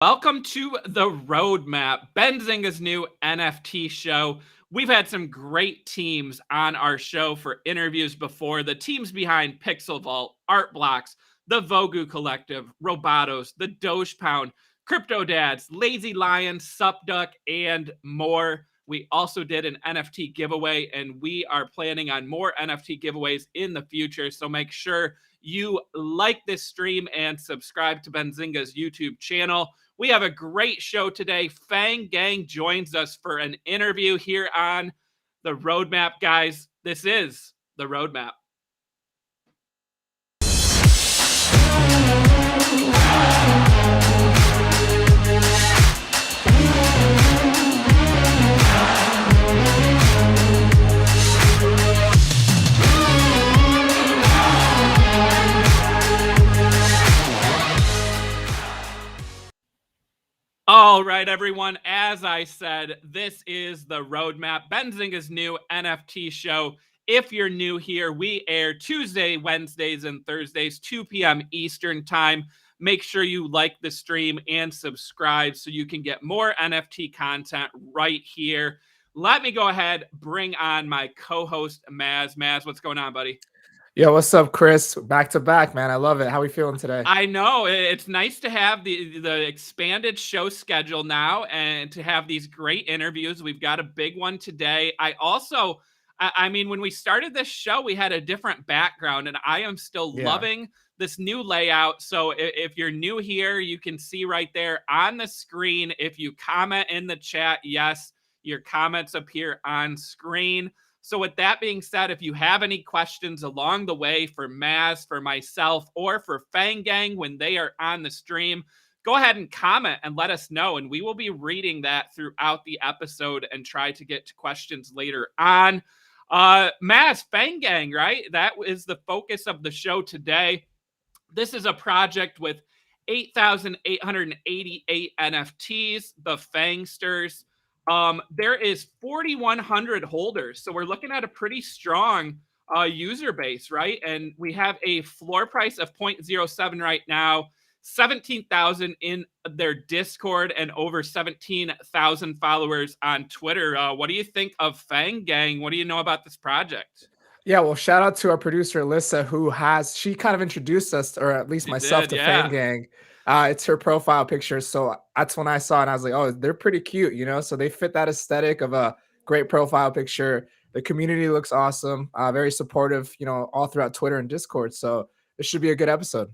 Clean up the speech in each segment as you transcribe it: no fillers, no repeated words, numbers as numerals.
Welcome to the Roadmap, Benzinga's new NFT show. We've had some great teams on our show for interviews before. The teams behind Pixel Vault, Art Blocks, the Vogu Collective, Robotos, the Doge Pound, Crypto Dads, Lazy Lion, Supduck, and more. We also did an NFT giveaway, and we are planning on more NFT giveaways in the future. So make sure you like this stream and subscribe to Benzinga's YouTube channel. We have a great show today. Fang Gang joins us for an interview here on the Roadmap, guys. This is the Roadmap. All right, everyone. As I said, this is the Roadmap, Benzinga's new NFT show. If you're new here, we air Tuesday, Wednesdays, and Thursdays, 2 p.m. Eastern time. Make sure you like the stream and subscribe so you can get more NFT content right here. Let me go ahead, bring on my co-host, Maz. Maz, what's going on, buddy? Yo, what's up, Chris? Back to back, man. I love it. How are we feeling today? I know it's nice to have the expanded show schedule now and to have these great interviews. We've got a big one today. I mean, when we started this show, we had a different background, and I am still loving this new layout. So if you're new here, you can see right there on the screen. If you comment in the chat, yes, your comments appear on screen. So with that being said, if you have any questions along the way for Maz, for myself, or for Fang Gang when they are on the stream, go ahead and comment and let us know. And we will be reading that throughout the episode and try to get to questions later on. Maz, Fang Gang, right? That is the focus of the show today. This is a project with 8,888 NFTs, the Fangsters. There is 4,100 holders. So we're looking at a pretty strong user base, right? And we have a floor price of 0.07 right now, 17,000 in their Discord, and over 17,000 followers on Twitter. What do you think of Fang Gang? What do you know about this project? Yeah, well, shout out to our producer, Alyssa, she kind of introduced us, or at least myself, to Fang Gang. It's her profile picture. So that's when I saw it, and I was like, oh, they're pretty cute, you know? So they fit that aesthetic of a great profile picture. The community looks awesome, very supportive, you know, all throughout Twitter and Discord. So this should be a good episode.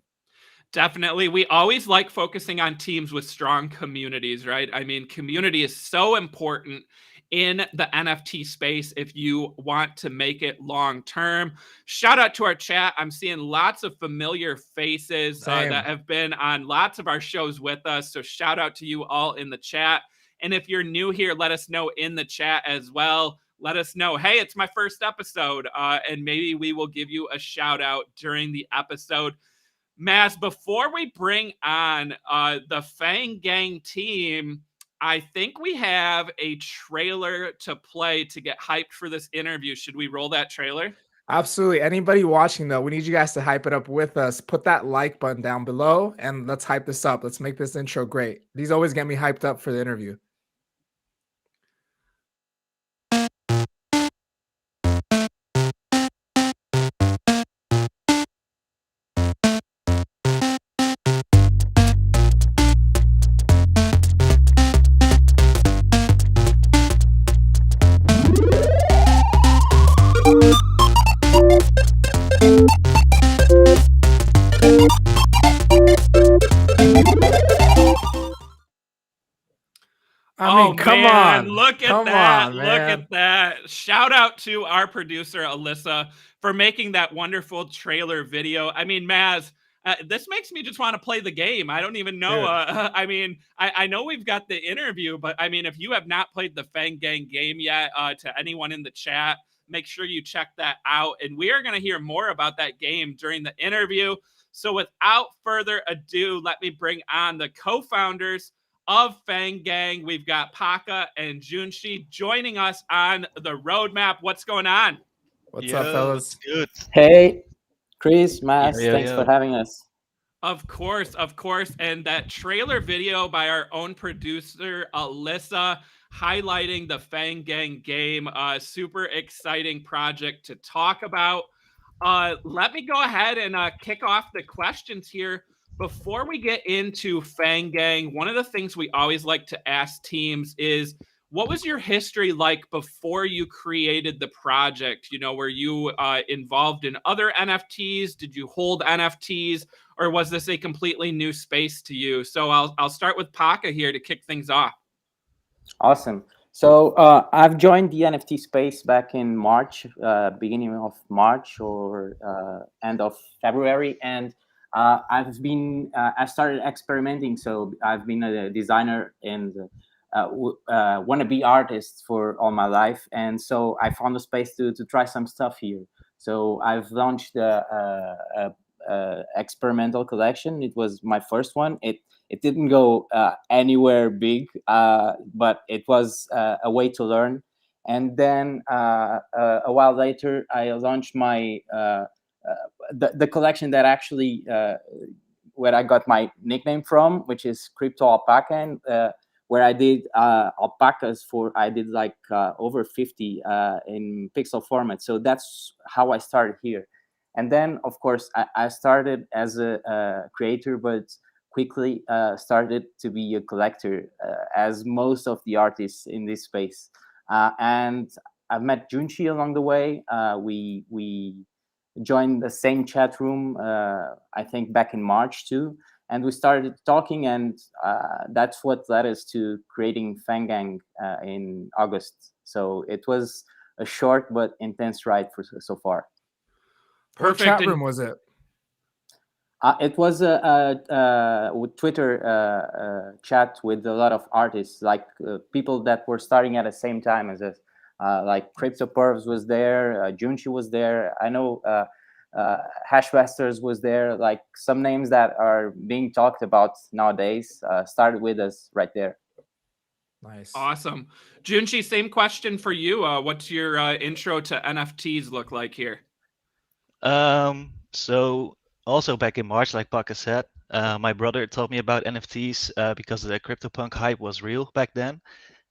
Definitely. We always like focusing on teams with strong communities, right? I mean, community is so important in the NFT space if you want to make it long term. Shout out to our chat. I'm seeing lots of familiar faces that have been on lots of our shows with us. So shout out to you all in the chat. And if you're new here, let us know in the chat as well. Let us know, hey, it's my first episode, and maybe we will give you a shout out during the episode. Maz, before we bring on the Fang Gang team, I think we have a trailer to play to get hyped for this interview. Should we roll that trailer? Absolutely. Anybody watching, though, we need you guys to hype it up with us. Put that like button down below, and let's hype this up. Let's make this intro great. These always get me hyped up for the interview. Come on. Look at that. Look at that. Shout out to our producer, Alyssa, for making that wonderful trailer video. I mean, Maz, this makes me just want to play the game. I don't even know. I mean, I know we've got the interview, but I mean, if you have not played the Fang Gang game yet, to anyone in the chat, make sure you check that out. And we are going to hear more about that game during the interview. So without further ado, let me bring on the co-founders of Fang Gang. We've got Paka and Junshi joining us on the Roadmap. What's going on? What's up, fellas? Good. Hey, Chris, Max, thanks for having us. Of course, of course. And that trailer video by our own producer, Alyssa, highlighting the Fang Gang game, super exciting project to talk about. Let me go ahead and kick off the questions here. Before we get into Fang Gang, one of the things we always like to ask teams is, what was your history like before you created the project? You know, were you involved in other NFTs? Did you hold NFTs? Or was this a completely new space to you? So I'll start with Paka here to kick things off. Awesome. So I've joined the NFT space back in March, beginning of March or end of February, and I started experimenting. So I've been a designer and wannabe artist for all my life, and so I found a space to try some stuff here. So I've launched a experimental collection. It was my first one. It didn't go anywhere big, but it was a way to learn. And then a while later, I launched my the collection that actually where I got my nickname from, which is Crypto Alpaca, and where I did alpacas I did like over 50 in pixel format. So that's how I started here. And then, of course, I started as a creator, but quickly started to be a collector, as most of the artists in this space. And I met Junshi along the way. We joined the same chat room, I think back in March too, and we started talking, and that's what led us to creating Fang Gang in August. So it was a short but intense ride for so far. What chat room was it? It was a Twitter chat with a lot of artists, like people that were starting at the same time as us. Like Crypto Pervs was there, Junshi was there. I know Hashmasters was there. Like some names that are being talked about nowadays started with us right there. Nice. Awesome. Junshi, same question for you. What's your intro to NFTs look like here? So also back in March, like Paka said, my brother told me about NFTs because the CryptoPunk hype was real back then.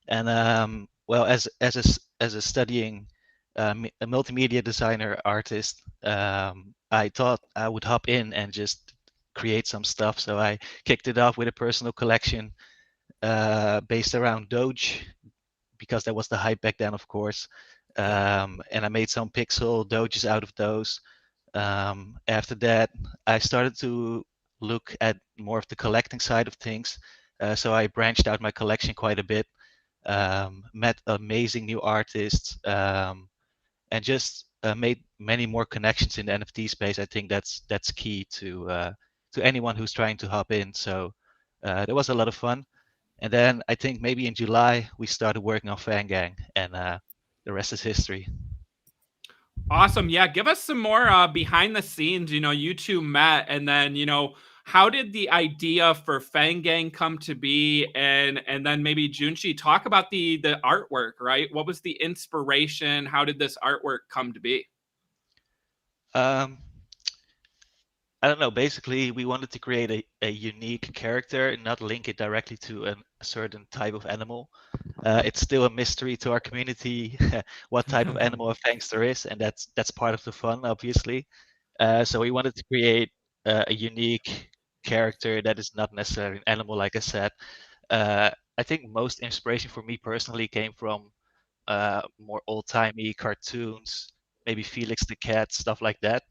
And well, as a studying a multimedia designer artist, I thought I would hop in and just create some stuff. So I kicked it off with a personal collection based around Doge, because that was the hype back then, of course. And I made some pixel Doges out of those. After that, I started to look at more of the collecting side of things. So I branched out my collection quite a bit, met amazing new artists, and just made many more connections in the NFT space. I think that's key to anyone who's trying to hop in. So that was a lot of fun. And then I think maybe in July we started working on Fang Gang, and the rest is history. Awesome. Yeah, give us some more behind the scenes. You know, you two met, and then, you know, how did the idea for Fang Gang come to be? And then maybe Junshi, talk about the artwork, right? What was the inspiration? How did this artwork come to be? I don't know. Basically, we wanted to create a unique character and not link it directly to a certain type of animal. It's still a mystery to our community what type of animal a Fangster is, and that's part of the fun, obviously. So we wanted to create a unique character that is not necessarily an animal, like I said. I think most inspiration for me personally came from more old-timey cartoons, maybe Felix the Cat, stuff like that.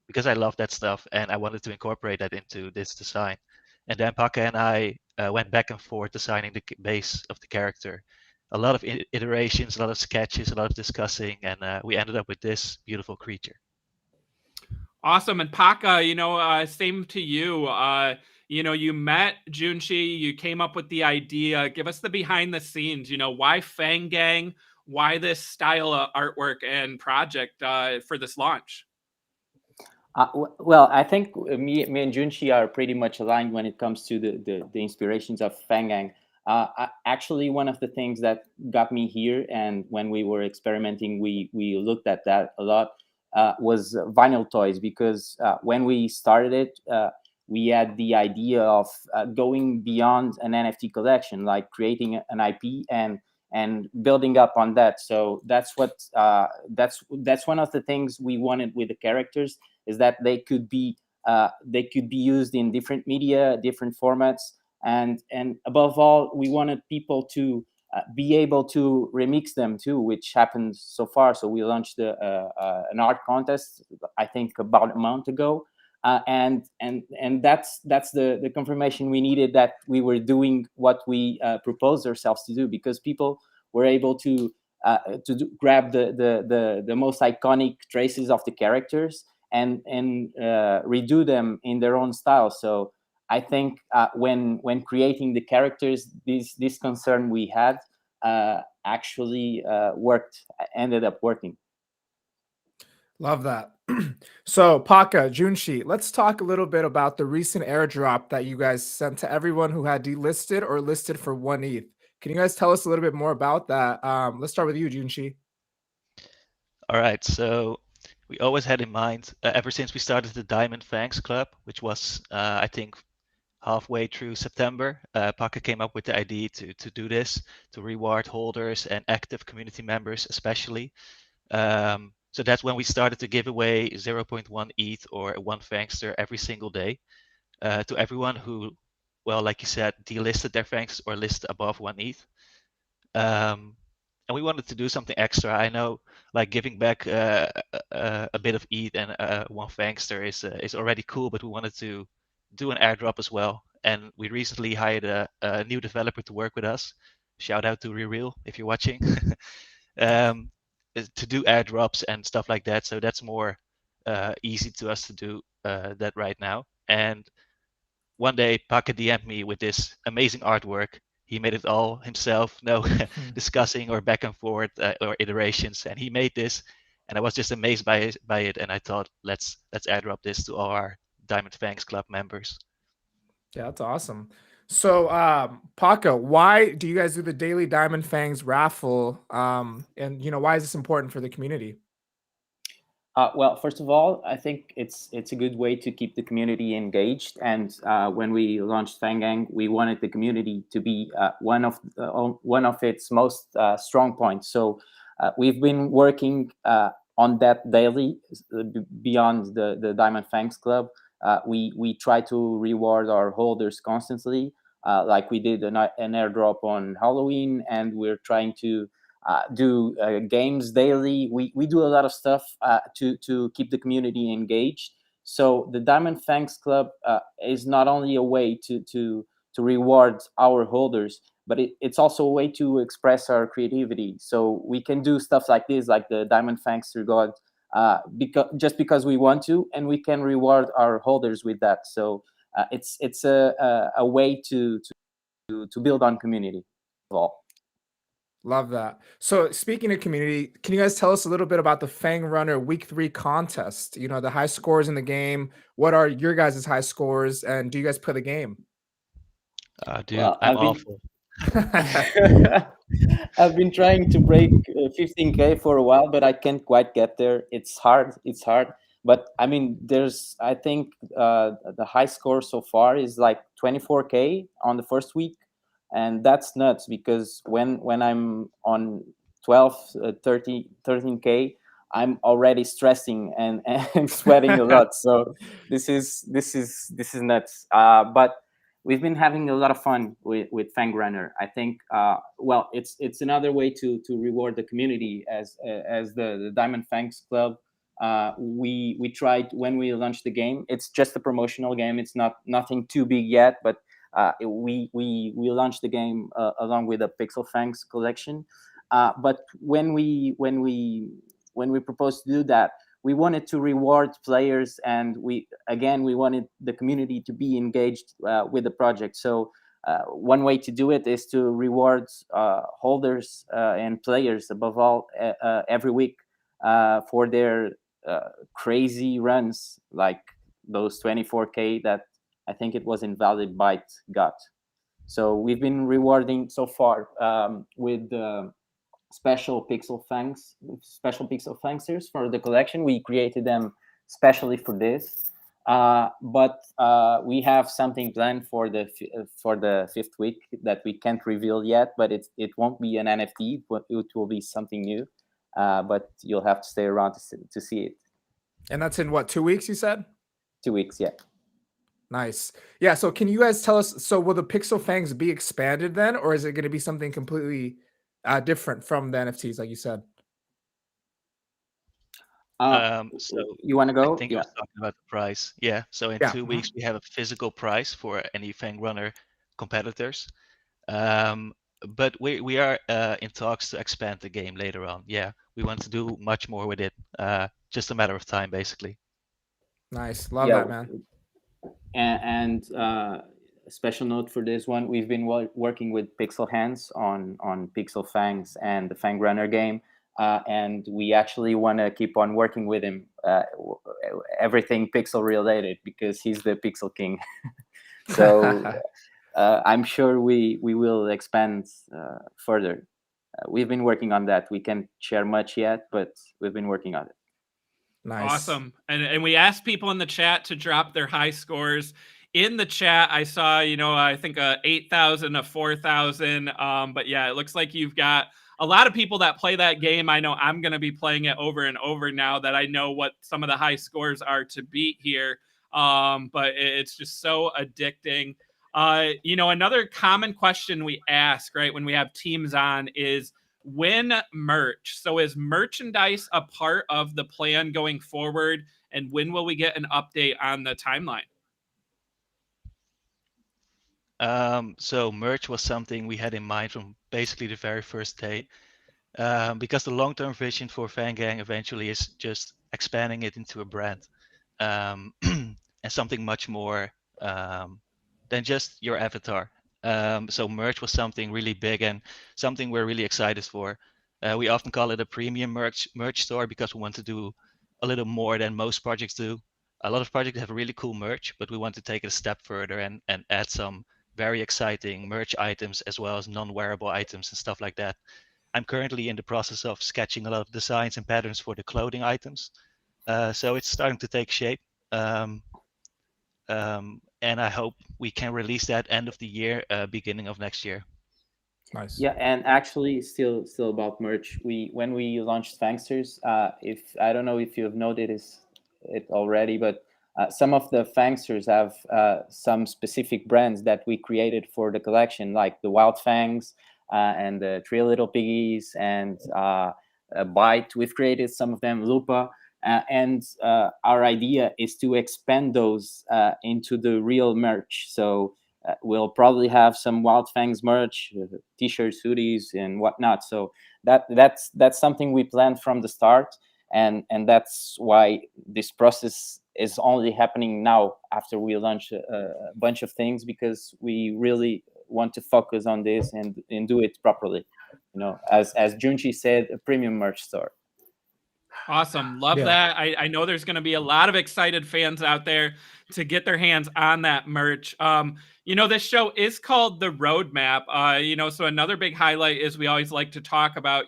Because I love that stuff and I wanted to incorporate that into this design. And then Paka and I went back and forth designing the base of the character. A lot of iterations, a lot of sketches, a lot of discussing, and we ended up with this beautiful creature. Awesome. And Paka, you know, same to you. You know, you met Junshi, you came up with the idea. Give us the behind the scenes. You know, why Fang Gang? Why this style of artwork and project for this launch? Well, I think me and Junshi are pretty much aligned when it comes to the inspirations of Fang Gang. Actually, one of the things that got me here, and when we were experimenting, we looked at that a lot. was vinyl toys, because when we started it, we had the idea of going beyond an NFT collection, like creating an IP and building up on that. So that's what that's one of the things we wanted with the characters, is that they could be used in different media, different formats, and above all, we wanted people to be able to remix them too, which happened so far. So we launched an art contest, I think about a month ago, and that's the confirmation we needed, that we were doing what we proposed ourselves to do, because people were able to grab the most iconic traces of the characters and redo them in their own style. So I think when creating the characters, this concern we had actually ended up working. Love that. So, Paka, Junshi, let's talk a little bit about the recent airdrop that you guys sent to everyone who had delisted or listed for 1 ETH. Can you guys tell us a little bit more about that? Let's start with you, Junshi. All right, so we always had in mind, ever since we started the Diamond Fangs Club, which was, I think, halfway through September, Paka came up with the idea to do this, to reward holders and active community members especially. So that's when we started to give away 0.1 ETH or 1 Fangster every single day to everyone who, well, like you said, delisted their Fangs or listed above 1 ETH. And we wanted to do something extra. I know, like giving back a bit of ETH and 1 Fangster is already cool, but we wanted to do an airdrop as well. And we recently hired a new developer to work with us. Shout out to Rereal if you're watching. To do airdrops and stuff like that. So that's more easy to us to do that right now. And one day, Paka DM'd me with this amazing artwork. He made it all himself, no discussing or back and forth or iterations. And he made this, and I was just amazed by it. And I thought, let's airdrop this to all our Diamond Fangs Club members. Yeah, that's awesome. So, Paka, why do you guys do the daily Diamond Fangs raffle? And why is this important for the community? Well, first of all, I think it's a good way to keep the community engaged. And when we launched Fang Gang, we wanted the community to be one of its most strong points. So we've been working on that daily, beyond the Diamond Fangs Club. We try to reward our holders constantly, like we did an airdrop on Halloween, and we're trying to do games daily. We do a lot of stuff to keep the community engaged. So the Diamond Fangs Club is not only a way to reward our holders, but it's also a way to express our creativity. So we can do stuff like this, like the Diamond Fangs Regard, because we want to, and we can reward our holders with that. So it's a way to build on community. Love that. So speaking of community, can you guys tell us a little bit about the Fang Runner Week 3 contest? The high scores in the game. What are your guys' high scores, and do you guys play the game? Dude, well, I'm awful. I've been trying to break 15K for a while, but I can't quite get there. It's hard. But I mean, I think the high score so far is like 24K on the first week. And that's nuts, because when I'm on 12, 13K, I'm already stressing and sweating a lot. So this is nuts. But we've been having a lot of fun with Fang Runner. I think well, it's another way to reward the community as the Diamond Fangs Club. We tried, when we launched the game, it's just a promotional game. It's nothing too big yet, but we launched the game along with a Pixel Fangs collection. But when we proposed to do that, we wanted to reward players, and we wanted the community to be engaged with the project. So one way to do it is to reward holders and players, above all, every week for their crazy runs, like those 24K that I think it was Invalid Byte got. So we've been rewarding so far with special pixel fangs, special pixel fangsters for the collection. We created them specially for this. But we have something planned for the fifth week that we can't reveal yet. But it won't be an NFT, but it will be something new. But you'll have to stay around to see it. And that's in what, 2 weeks? You said 2 weeks, yeah. Nice. Yeah. So can you guys tell us? So will the Pixel Fangs be expanded then, or is it going to be something completely different from the NFTs, like you said? So you want to go? I think I was talking about the price. Yeah. So in Yeah. 2 weeks we have a physical price for any Fang Runner competitors. But we are in talks to expand the game later on. Yeah, we want to do much more with it. Just a matter of time, basically. Nice. Love that, man. And a special note for this one, we've been working with Pixel Hands on Pixel Fangs and the Fang Runner game. And we actually want to keep on working with him, everything pixel related, because he's the pixel king. So I'm sure we will expand further. We've been working on that. We can't share much yet, but we've been working on it. Nice. Awesome. And we asked people in the chat to drop their high scores. In the chat, I saw, I think 8,000, a 4,000. But yeah, it looks like you've got a lot of people that play that game. I know I'm going to be playing it over and over now that I know what some of the high scores are to beat here. But it's just so addicting. Another common question we ask, right, when we have teams on is, when merch. So is merchandise a part of the plan going forward? And when will we get an update on the timeline? So merch was something we had in mind from basically the very first day. Because the long-term vision for Fang Gang eventually is just expanding it into a brand. And something much more than just your avatar. So merch was something really big and something we're really excited for. We often call it a premium merch store because we want to do a little more than most projects do. A lot of projects have really cool merch, but we want to take it a step further and add some very exciting merch items as well as non-wearable items and stuff like that. I'm currently in the process of sketching a lot of designs and patterns for the clothing items. So it's starting to take shape. And I hope we can release that end of the year, beginning of next year. Nice. Yeah, and actually, still about merch. When we launched Fangsters, if I don't know if you have noticed it already, but some of the Fangsters have some specific brands that we created for the collection, like the Wild Fangs and the Three Little Piggies and Bite. We've created some of them, Lupa. And our idea is to expand those into the real merch. So we'll probably have some Wild Fangs merch, t-shirts, hoodies, and whatnot. So that's something we planned from the start, and that's why this process is only happening now after we launch a bunch of things, because we really want to focus on this and do it properly. As Junchi said, a premium merch store. Awesome. Love that. I know there's going to be a lot of excited fans out there to get their hands on that merch. This show is called The Roadmap. So another big highlight is we always like to talk about,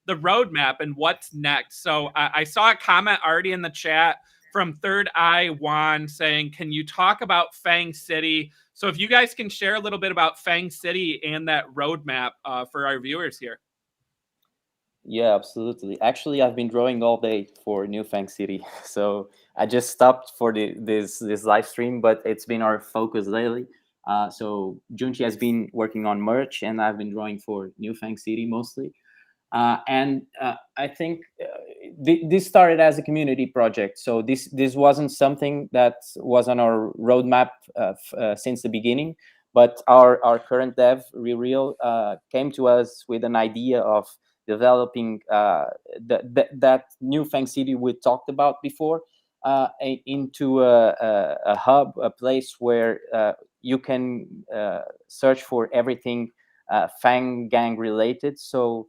the roadmap and what's next. So I saw a comment already in the chat from Third Eye Juan saying, can you talk about Fang City? So if you guys can share a little bit about Fang City and that roadmap for our viewers here. Yeah, absolutely. Actually, I've been drawing all day for New Fang City, so I just stopped for this live stream, but it's been our focus lately. So Junchi has been working on merch, and I've been drawing for New Fang City mostly. And I think this started as a community project. So this wasn't something that was on our roadmap since the beginning. But our current dev, Real, came to us with an idea of developing that new Fang City we talked about before into a hub, a place where you can search for everything Fang Gang related. So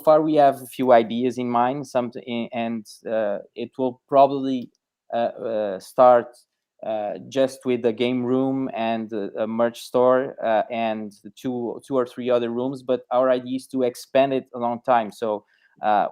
far we have a few ideas in mind, and it will probably start just with the game room and a merch store and two or three other rooms, but our idea is to expand it a long time. So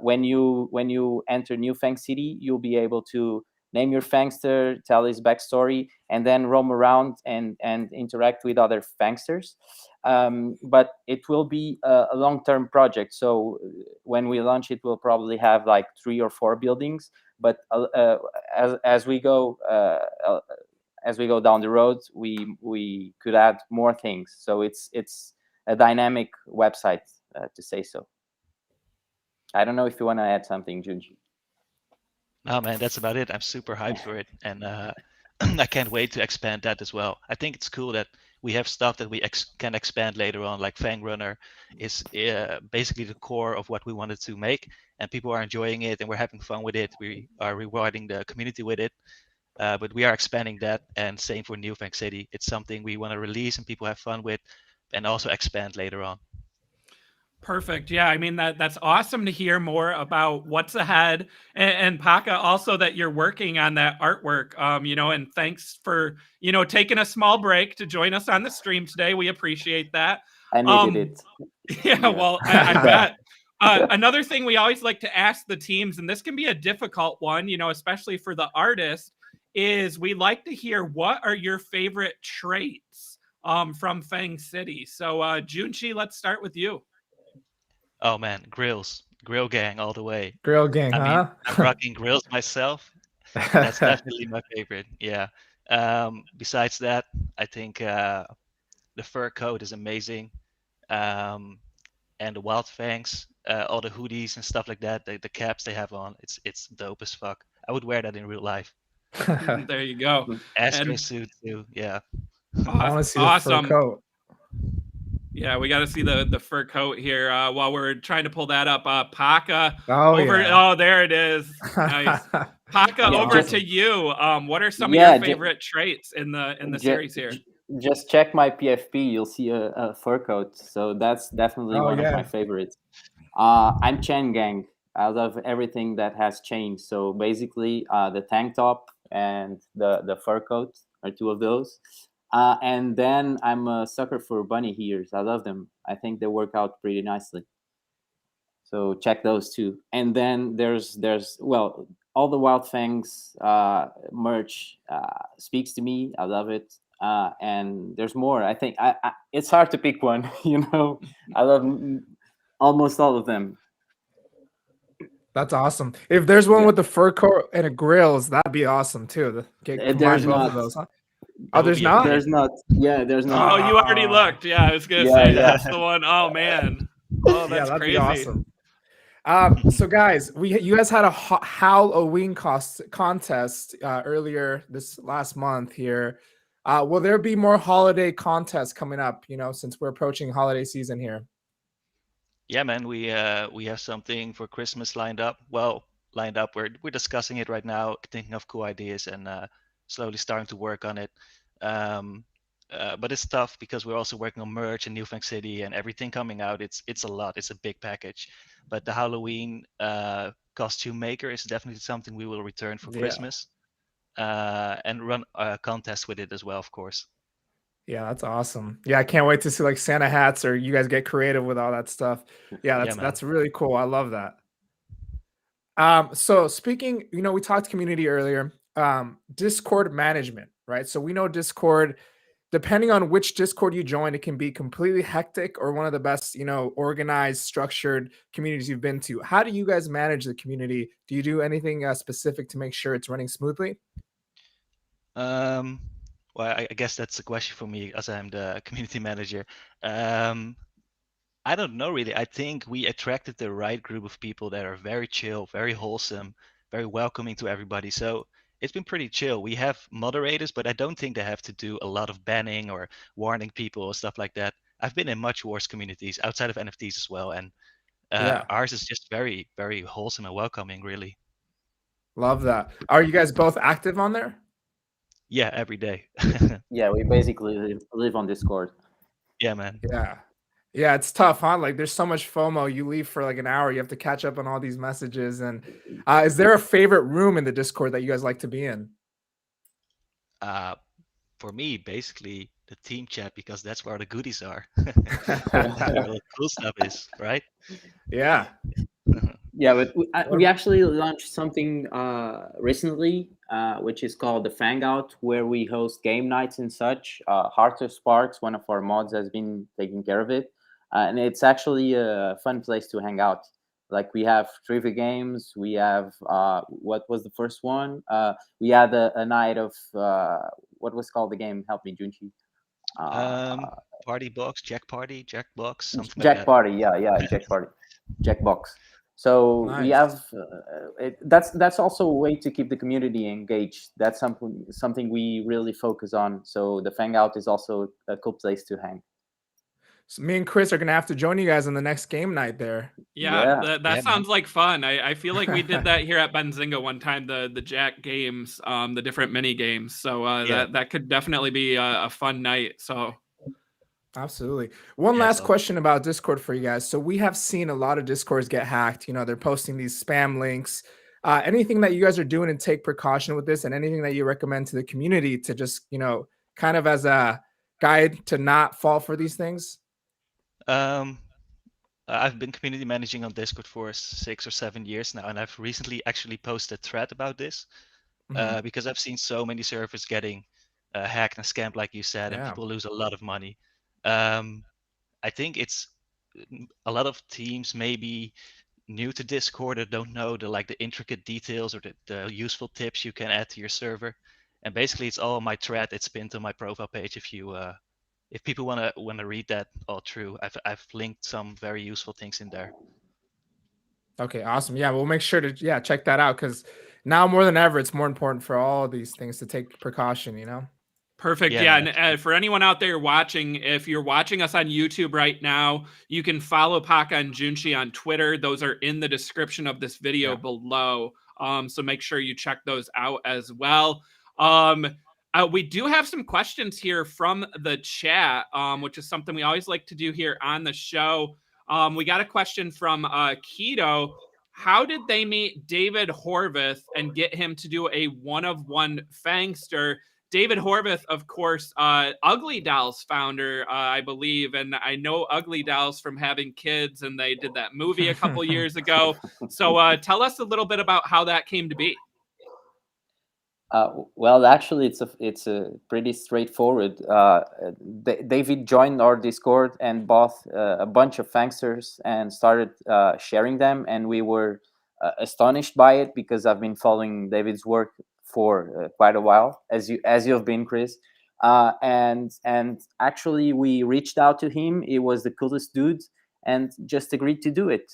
when you enter New Fang City, you'll be able to name your Fangster, tell his backstory, and then roam around and interact with other Fangsters. But it will be a long-term project. So when we launch it, we'll probably have like 3 or 4 buildings. But as we go down the road, we could add more things. So it's a dynamic website, to say so. I don't know if you want to add something, Junji. No, man, that's about it. I'm super hyped for it, and I can't wait to expand that as well. I think it's cool that we have stuff that we can expand later on, like Fang Runner is basically the core of what we wanted to make, and people are enjoying it, and we're having fun with it. We are rewarding the community with it, but we are expanding that, and same for New Fang City. It's something we want to release and people have fun with, and also expand later on. Perfect. Yeah, I mean that's awesome to hear more about what's ahead, and Paka, also that you're working on that artwork. And thanks for taking a small break to join us on the stream today. We appreciate that. I needed it. Yeah, well, I bet. Another thing we always like to ask the teams, and this can be a difficult one, especially for the artist, is we like to hear what are your favorite traits from Fang City. So, Junchi, let's start with you. Oh man, grill gang all the way. Grill gang, I mean, huh? I'm rocking grills myself. That's definitely my favorite. Yeah. Besides that, I think the fur coat is amazing, and the wild fangs, all the hoodies and stuff like that, the caps they have on, it's dope as fuck. I would wear that in real life. There you go. Astro suit too. Yeah. I want to see the fur coat. Yeah, we got to see the fur coat here while we're trying to pull that up. Paka, yeah. Oh, there it is. Nice. Paka, over to you. What are some of your favorite traits in the series here? Just check my PFP. You'll see a fur coat. So that's definitely one of my favorites. I'm Chain Gang. I love everything that has chains. So basically, the tank top and the fur coat are 2 of those. And then I'm a sucker for bunny ears. I love them. I think they work out pretty nicely. So check those 2. And then there's well, all the Wild Fangs merch speaks to me. I love it. And there's more. I think it's hard to pick one. I love almost all of them. That's awesome. If there's one with the fur coat and a grills, that'd be awesome too. There's both of those, huh? Oh, there's not? There's not. Yeah, there's not. Oh, you already looked. Yeah, I was going to say that's the one. Oh, man. Oh, that's crazy. Be awesome. So, guys, you guys had a Halloween contest earlier this last month here. Will there be more holiday contests coming up, since we're approaching holiday season here? Yeah, man, we have something for Christmas lined up. Well, We're discussing it right now, thinking of cool ideas and slowly starting to work on it. But it's tough because we're also working on merch and New Fang City and everything coming out. It's a lot. It's a big package. But the Halloween costume maker is definitely something we will return for Christmas, and run a contest with it as well, of course. Yeah, that's awesome. Yeah, I can't wait to see like Santa hats, or you guys get creative with all that stuff. Yeah, that's really cool. I love that. So speaking, we talked community earlier. Discord management, right? So we know Discord, depending on which Discord you join, it can be completely hectic or one of the best, organized, structured communities you've been to. How do you guys manage the community? Do you do anything specific to make sure it's running smoothly? Well, I guess that's a question for me, as I'm the community manager. I don't know really. I think we attracted the right group of people that are very chill, very wholesome, very welcoming to everybody. So it's been pretty chill. We have moderators, but I don't think they have to do a lot of banning or warning people or stuff like that. I've been in much worse communities outside of NFTs as well, and ours is just very, very wholesome and welcoming, really. Love that. Are you guys both active on there? Yeah, every day. Yeah, we basically live on Discord. Yeah, man. Yeah, it's tough, huh? Like, there's so much FOMO. You leave for like an hour, you have to catch up on all these messages. And is there a favorite room in the Discord that you guys like to be in? For me, basically the team chat, because that's where the goodies are. That's where all the cool stuff is, right? Yeah. Yeah, but we actually launched something recently, which is called the Fang Out, where we host game nights and such. Heart of Sparks, one of our mods, has been taking care of it, and it's actually a fun place to hang out. Like, we have trivia games. We have what was the first one? We had a night of what was called the game. Help me, Junchi. Party box, Jack party, Jack box, something like Jack that. Party, yeah, Jack Party, Jack Box. So we Nice. have that's also a way to keep the community engaged. That's something we really focus on. So the Fang Out is also a cool place to hang. So me and Chris are gonna have to join you guys on the next game night there. Yeah, Yeah. that Yeah, sounds like fun. I feel like we did that here at Benzinga one time, the Jack games, the different mini games. So Yeah. that could definitely be a fun night. So Absolutely. One Yeah, last so question about Discord for you guys. So we have seen a lot of Discords get hacked. You know, they're posting these spam links. Anything that you guys are doing to take precaution with this, and anything that you recommend to the community to just, you know, kind of as a guide to not fall for these things? I've been community managing on Discord for 6 or 7 years now, and I've recently actually posted a thread about this because I've seen so many servers getting hacked and scammed, like you said, and Yeah. people lose a lot of money. I think it's a lot of teams maybe new to Discord or don't know the intricate details or the useful tips you can add to your server. And basically, it's all on my thread. It's pinned to my profile page. If people wanna read that all through, I've linked some very useful things in there. Okay, awesome. Yeah, we'll make sure to check that out, because now more than ever, it's more important for all of these things to take precaution. You know. perfect. Yeah, Yeah. no, And for anyone out there watching, if you're watching us on YouTube right now, you can follow Paka and Junchi on Twitter. Those are in the description of this video below. So make sure you check those out as well. We do have some questions here from the chat, which is something we always like to do here on the show. We got a question from Keto. How did they meet David Horvath and get him to do a one-of-one Fangster? David Horvath, of course, Ugly Dolls founder, I believe. And I know Ugly Dolls from having kids, and they did that movie a couple years ago. So tell us a little bit about how that came to be. Well, actually, it's a pretty straightforward. David joined our Discord and bought a bunch of Fangsters and started sharing them, and we were astonished by it because I've been following David's work for quite a while, as you've been, Chris. And actually, we reached out to him. He was the coolest dude, and just agreed to do it,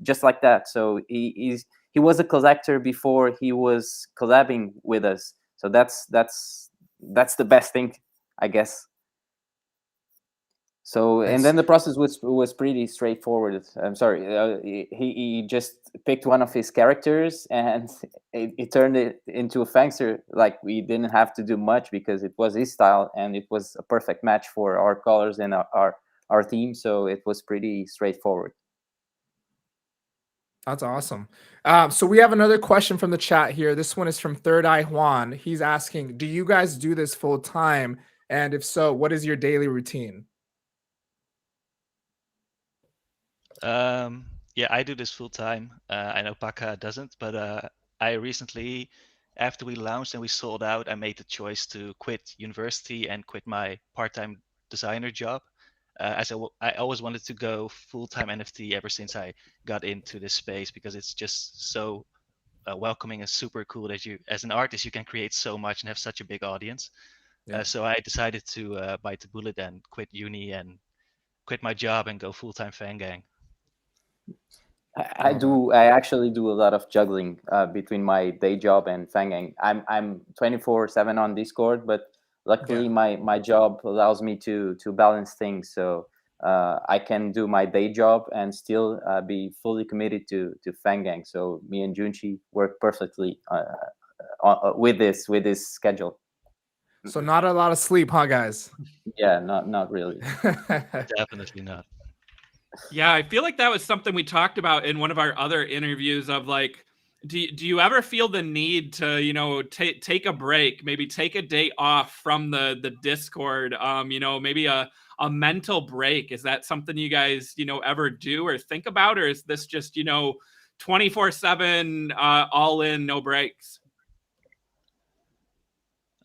just like that. So he was a collector before he was collabing with us. So that's the best thing, I guess. So, and then the process was pretty straightforward. I'm sorry, he just picked one of his characters and it turned it into a Fangster. Like, we didn't have to do much because it was his style and it was a perfect match for our colors and our theme. So it was pretty straightforward. That's awesome. So we have another question from the chat here. This one is from Third Eye Juan. He's asking, do you guys do this full time? And if so, what is your daily routine? Yeah, I do this full time. I know Paka doesn't, but I recently, after we launched and we sold out, I made the choice to quit university and quit my part-time designer job. As I always wanted to go full-time NFT ever since I got into this space, because it's just so welcoming and super cool that you, as an artist, you can create so much and have such a big audience. Yeah. So I decided to bite the bullet and quit uni and quit my job and go full-time Fang Gang. I actually do a lot of juggling between my day job and Fang Gang. I'm 24/7 on Discord, but luckily my job allows me to balance things. So I can do my day job and still be fully committed to Fang Gang. So me and Junchi work perfectly with this schedule. So not a lot of sleep, huh, guys? Yeah, not really. Definitely not. Yeah, I feel like that was something we talked about in one of our other interviews of, like, do you ever feel the need to, you know, take a break, maybe take a day off from the Discord, you know, maybe a mental break? Is that something you guys, you know, ever do or think about, or is this just, you know, 24/7 all in, no breaks?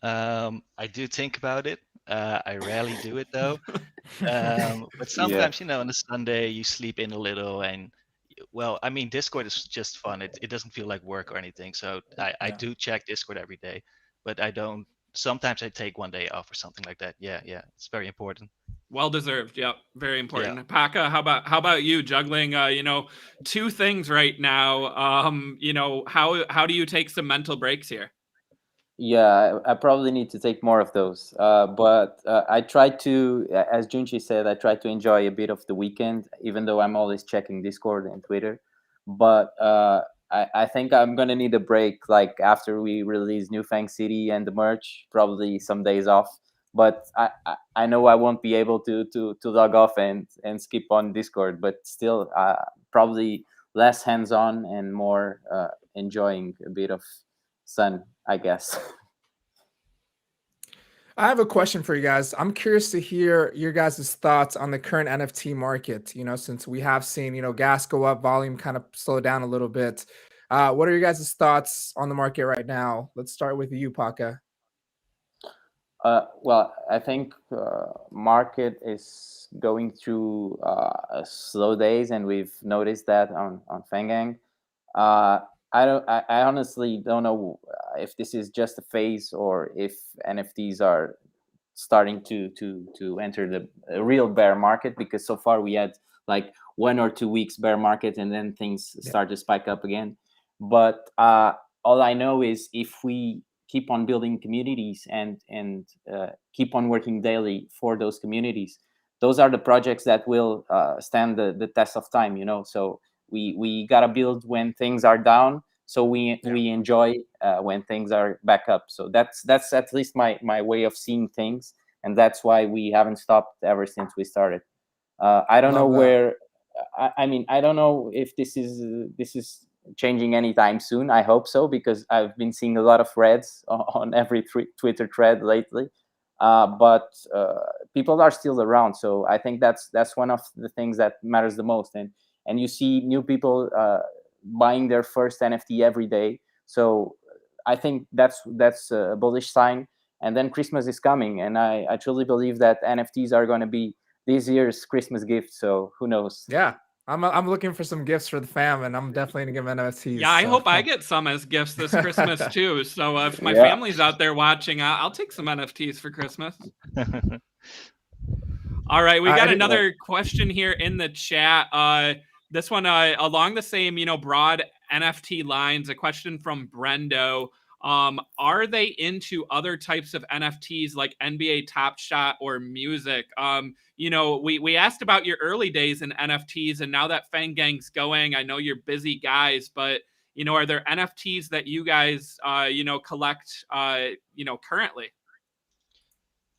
I do think about it. I rarely do it though. But Yeah. sometimes, you know, on a Sunday you sleep in a little, and well, I mean, Discord is just fun. It doesn't feel like work or anything. So I do check Discord every day, but I don't. Sometimes I take one day off or something like that. Yeah, it's very important. Well deserved. Yep, very Yeah. important. Paka, how about you juggling, you know, two things right now? You know, how do you take some mental breaks here? Yeah, I probably need to take more of those. But I try to, as Junchi said, I try to enjoy a bit of the weekend, even though I'm always checking Discord and Twitter. But I think I'm gonna need a break, like after we release new Fang City and the merch, probably some days off. But I know I won't be able to log off and skip on Discord. But still, probably less hands on and more enjoying a bit of sun, I guess. I have a question for you guys. I'm curious to hear your guys' thoughts on the current NFT market. You know, since we have seen, you know, gas go up, volume kind of slow down a little bit. What are your guys' thoughts on the market right now? Let's start with you, Paka. Well, I think market is going through a slow days, and we've noticed that on Fangang. Uh, I honestly don't know if this is just a phase or if NFTs are starting to enter the real bear market, because so far we had like 1 or 2 weeks bear market and then things Yeah. start to spike up again. But all I know is if we keep on building communities and keep on working daily for those communities, those are the projects that will stand the test of time, you know. So we gotta build when things are down, so we enjoy when things are back up. So that's at least my way of seeing things, and that's why we haven't stopped ever since we started. I don't know Love that. where. I mean, I don't know if this is changing anytime soon. I hope so, because I've been seeing a lot of reds on every Twitter thread lately. But people are still around, so I think that's one of the things that matters the most. And you see new people buying their first NFT every day. So I think that's a bullish sign. And then Christmas is coming, and I truly believe that NFTs are going to be this year's Christmas gift. So who knows? Yeah. I'm looking for some gifts for the fam, and I'm definitely gonna give NFTs. Yeah, I So hope I get some as gifts this Christmas too. So if my Yeah. family's out there watching, I'll take some NFTs for Christmas. All right, we got another question here in the chat. This one along the same, you know, broad NFT lines. A question from Brendo. Are they into other types of NFTs like NBA Top Shot or music? You know, we asked about your early days in NFTs, and now that Fang Gang's going, I know you're busy guys, but you know, are there NFTs that you guys you know, collect you know, currently?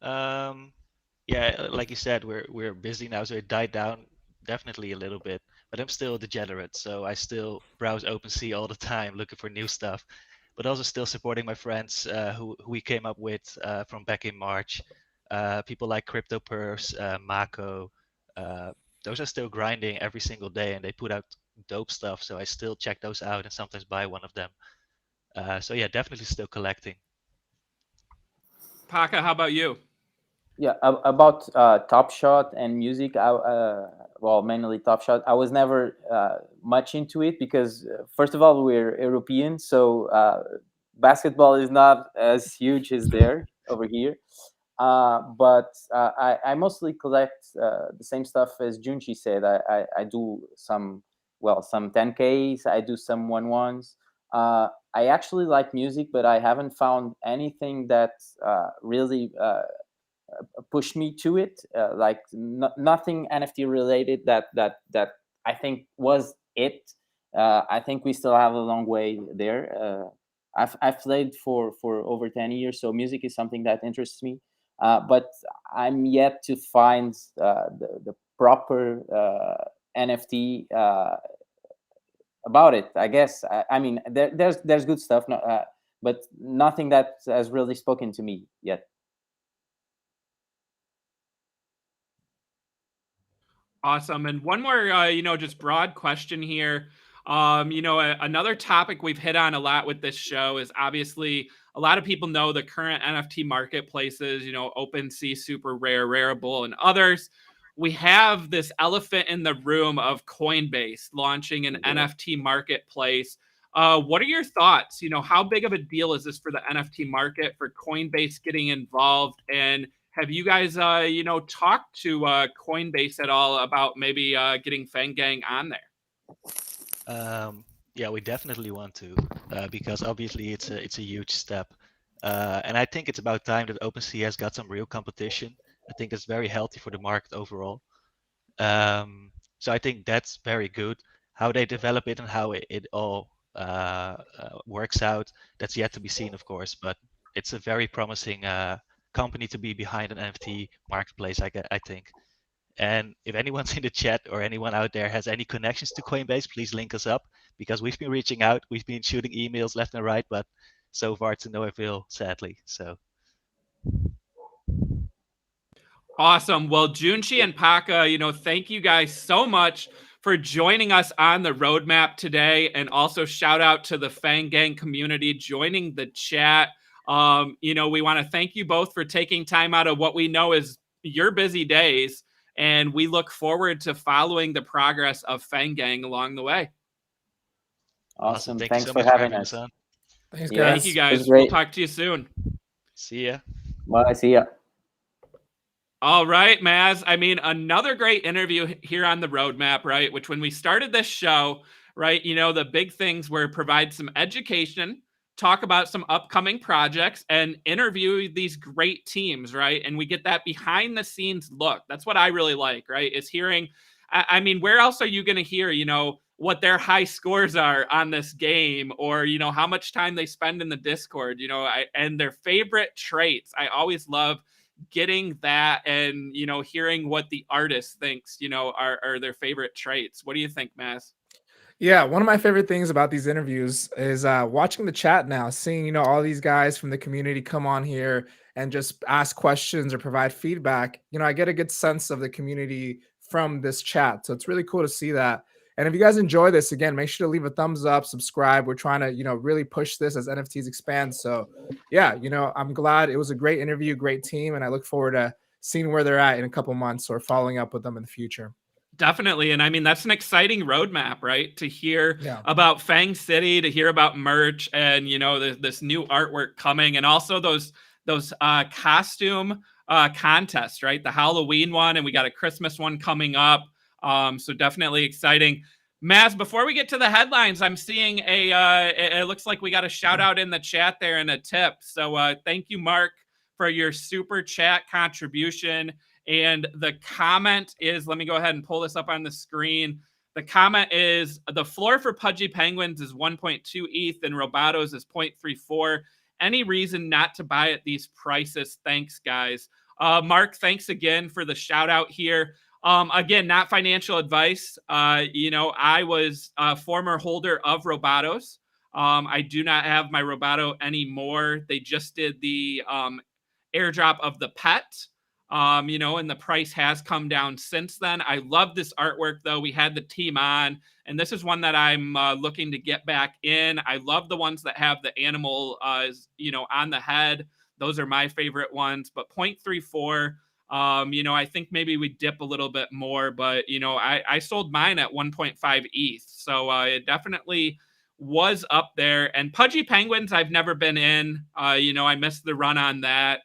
Yeah, like you said, we're busy now, so it died down definitely a little bit. But I'm still a degenerate, so I still browse OpenSea all the time looking for new stuff. But also still supporting my friends who we came up with from back in March. People like CryptoPurse, Mako. Those are still grinding every single day, and they put out dope stuff. So I still check those out and sometimes buy one of them. So yeah, definitely still collecting. Paka, how about you? Yeah, about Top Shot and music. Well, mainly Top Shot. I was never much into it because, first of all, we're European, so basketball is not as huge as there over here. But I mostly collect the same stuff as Junchi said. I do some 10Ks. I do some 1-1s. I actually like music, but I haven't found anything that really pushed me to it. Like nothing NFT related that I think was it. I think we still have a long way there. I've played for over 10 years, so music is something that interests me. But I'm yet to find the proper NFT about it, I guess. I mean, there's good stuff, but nothing that has really spoken to me yet. Awesome. And one more, just broad question here. Another topic we've hit on a lot with this show is obviously a lot of people know the current NFT marketplaces, OpenSea, Super Rare, Rareable, and others. We have this elephant in the room of Coinbase launching an NFT marketplace. What are your thoughts? How big of a deal is this for the NFT market, for Coinbase getting involved? And have you guys, talked to Coinbase at all about maybe getting Fang Gang on there? Yeah, we definitely want to, because obviously it's a huge step, and I think it's about time that OpenSea has got some real competition. I think it's very healthy for the market overall. So I think that's very good. How they develop it and how it all works out, that's yet to be seen, of course. But it's a very promising company to be behind an NFT marketplace, I think. And if anyone's in the chat or anyone out there has any connections to Coinbase, please link us up, because we've been reaching out, we've been shooting emails left and right, but so far to no avail, sadly. So. Awesome. Well, Junshi and Paka, thank you guys so much for joining us on the roadmap today. And also shout out to the Fang Gang community joining the chat. We want to thank you both for taking time out of what we know is your busy days. And we look forward to following the progress of Fang Gang along the way. Awesome. Thank Thanks you so for much having us. Thanks, guys. Thank you, guys. We'll talk to you soon. See ya. Bye. See ya. All right, Maz. I mean, another great interview here on the roadmap, right? Which when we started this show, right, the big things were provide some education, talk about some upcoming projects, and interview these great teams, right? And we get that behind the scenes look. That's what I really like, right? Is hearing, I mean, where else are you going to hear, what their high scores are on this game, or, how much time they spend in the Discord, and their favorite traits. I always love getting that and, hearing what the artist thinks, are their favorite traits. What do you think, Maz? Yeah, one of my favorite things about these interviews is watching the chat now, seeing, all these guys from the community come on here and just ask questions or provide feedback. I get a good sense of the community from this chat. So it's really cool to see that. And if you guys enjoy this, again, make sure to leave a thumbs up, subscribe. We're trying to, really push this as NFTs expand. So yeah, I'm glad it was a great interview, great team. And I look forward to seeing where they're at in a couple months or following up with them in the future. Definitely. And I mean, that's an exciting roadmap, right? To hear about Fang City, to hear about merch and, this new artwork coming, and also those costume contests, right? The Halloween one, and we got a Christmas one coming up. So definitely exciting. Maz, before we get to the headlines, I'm seeing it looks like we got a shout out in the chat there and a tip. So thank you, Mark, for your super chat contribution. And the comment is, let me go ahead and pull this up on the screen. The comment is, the floor for Pudgy Penguins is 1.2 ETH and Robatos is 0.34. Any reason not to buy at these prices? Thanks, guys. Mark, thanks again for the shout out here. Again, not financial advice. I was a former holder of Robatos. I do not have my Robato anymore. They just did the airdrop of the pet, and the price has come down since then. I love this artwork, though. We had the team on, and this is one that I'm looking to get back in. I love the ones that have the animal, on the head. Those are my favorite ones, but 0.34. I think maybe we dip a little bit more, but, I sold mine at 1.5 ETH. So it definitely was up there. And Pudgy Penguins, I've never been in. I missed the run on that.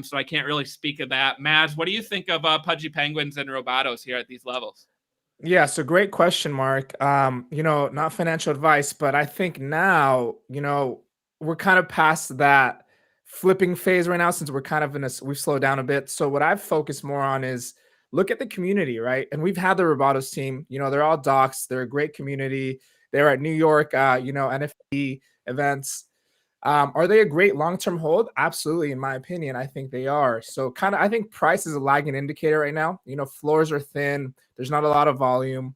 So I can't really speak of that. Maz, what do you think of Pudgy Penguins and Robatos here at these levels? Yeah, so great question, Mark. Not financial advice, but I think now, we're kind of past that flipping phase right now, since we're kind of we've slowed down a bit. So what I've focused more on is look at the community, right? And we've had the Robatos team, they're all docs. They're a great community. They're at New York, NFT events. Are they a great long-term hold? Absolutely, in my opinion, I think they are. So I think price is a lagging indicator right now. Floors are thin. There's not a lot of volume.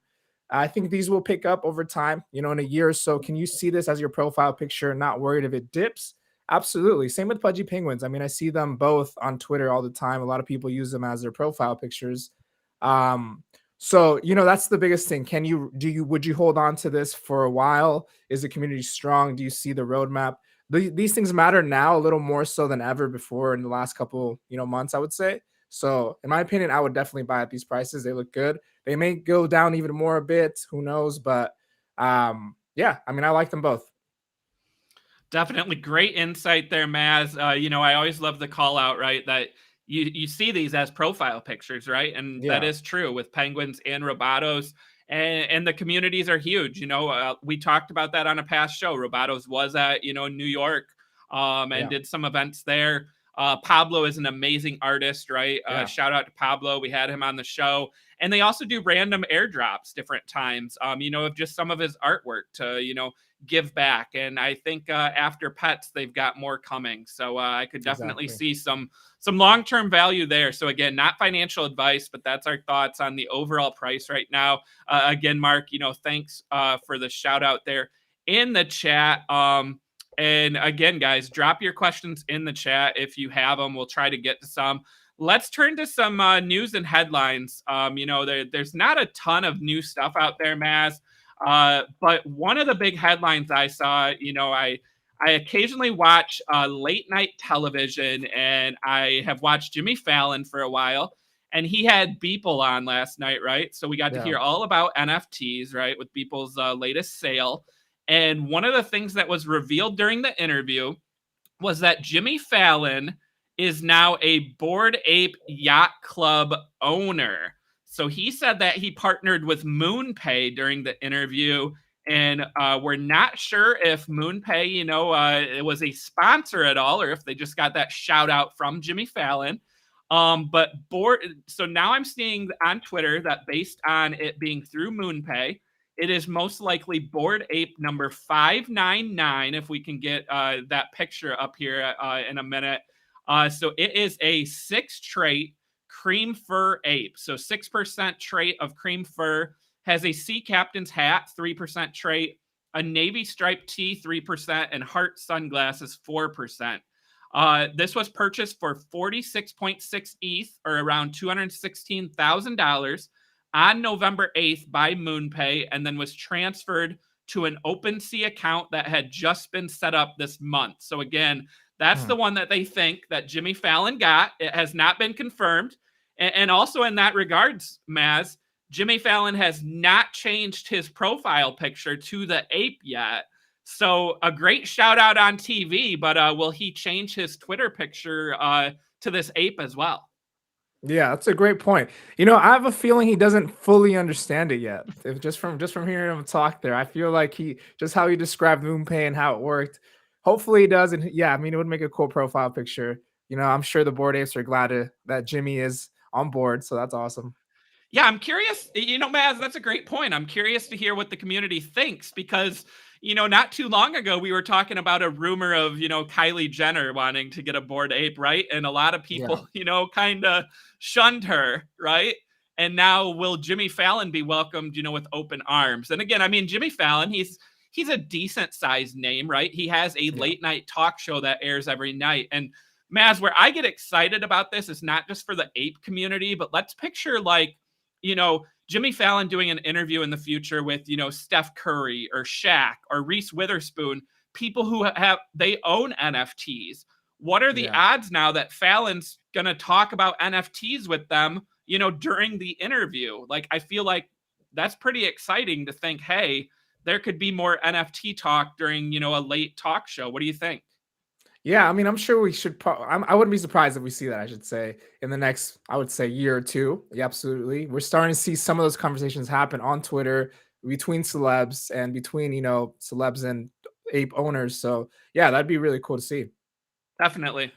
I think these will pick up over time, you know, in a year or so. Can you see this as your profile picture? Not worried if it dips? Absolutely. Same with pudgy penguins. I mean, I see them both on Twitter all the time. A lot of people use them as their profile pictures. Um, so, you know, that's the biggest thing. Would you hold on to this for a while? Is the community strong? Do you see the roadmap? These things matter now a little more so than ever before in the last couple, you know, months, I would say. So, in my opinion, I would definitely buy at these prices. They look good. They may go down even more a bit. Who knows? But yeah, I mean, I like them both. Definitely great insight there, Maz. You know, I always love the call out, right? That you see these as profile pictures, right? And that Yeah. is true with penguins and robotos. And the communities are huge. You know, we talked about that on a past show. Robotos was at, you know, New York and Yeah. did some events there. Pablo is an amazing artist, right? Yeah. Shout out to Pablo. We had him on the show. And they also do random airdrops different times, you know, of just some of his artwork to, you know, give back. And I think after pets, they've got more coming. So I could definitely Exactly. see some long-term value there. So again, not financial advice, but that's our thoughts on the overall price right now. Again, Mark, you know, thanks for the shout out there in the chat. And again, guys, drop your questions in the chat if you have them. We'll try to get to some. Let's turn to some news and headlines. You know, there's not a ton of new stuff out there, Maz. But one of the big headlines I saw, you know, I occasionally watch late night television, and I have watched Jimmy Fallon for a while, and he had Beeple on last night, right? So we got to Yeah. hear all about NFTs, right, with Beeple's latest sale. And one of the things that was revealed during the interview was that Jimmy Fallon is now a Bored Ape Yacht Club owner. So he said that he partnered with MoonPay during the interview, and we're not sure if MoonPay, you know, it was a sponsor at all, or if they just got that shout out from Jimmy Fallon. But so now I'm seeing on Twitter that based on it being through MoonPay, it is most likely Bored Ape number 599, if we can get that picture up here in a minute. So it is a 6-trait cream fur ape. So 6% trait of cream fur, has a sea captain's hat, 3% trait, a navy striped tee, 3%, and heart sunglasses, 4%. This was purchased for 46.6 ETH, or around $216,000, on November 8th by MoonPay, and then was transferred to an OpenSea account that had just been set up this month. So again, that's the one that they think that Jimmy Fallon got. It has not been confirmed. And also in that regards, Maz, Jimmy Fallon has not changed his profile picture to the ape yet. So a great shout out on TV, but will he change his Twitter picture to this ape as well? Yeah, that's a great point. You know, I have a feeling he doesn't fully understand it yet. If just from hearing him talk there, I feel like he just how he described MoonPay and how it worked. Hopefully he does, and yeah, I mean it would make a cool profile picture. You know, I'm sure the Bored Apes are glad that Jimmy is on board, so that's awesome. Yeah, I'm curious. You know, Maz, that's a great point. I'm curious to hear what the community thinks because, you know, not too long ago, we were talking about a rumor of, you know, Kylie Jenner wanting to get a Bored Ape, right? And a lot of Yeah. people, you know, kind of shunned her, right? And now will Jimmy Fallon be welcomed, you know, with open arms? And again, I mean, Jimmy Fallon, he's a decent sized name, right? He has a Yeah. late night talk show that airs every night. And Maz, where I get excited about this is not just for the ape community, but let's picture like, you know, Jimmy Fallon doing an interview in the future with, you know, Steph Curry or Shaq or Reese Witherspoon, people who they own NFTs. What are the Yeah. odds now that Fallon's going to talk about NFTs with them, you know, during the interview? Like, I feel like that's pretty exciting to think, hey, there could be more NFT talk during, you know, a late talk show. What do you think? Yeah, I mean, I'm sure we should. I wouldn't be surprised if we see that. I should say in the next, I would say, year or two. Yeah, absolutely. We're starting to see some of those conversations happen on Twitter between celebs and between celebs and ape owners. So yeah, that'd be really cool to see. Definitely.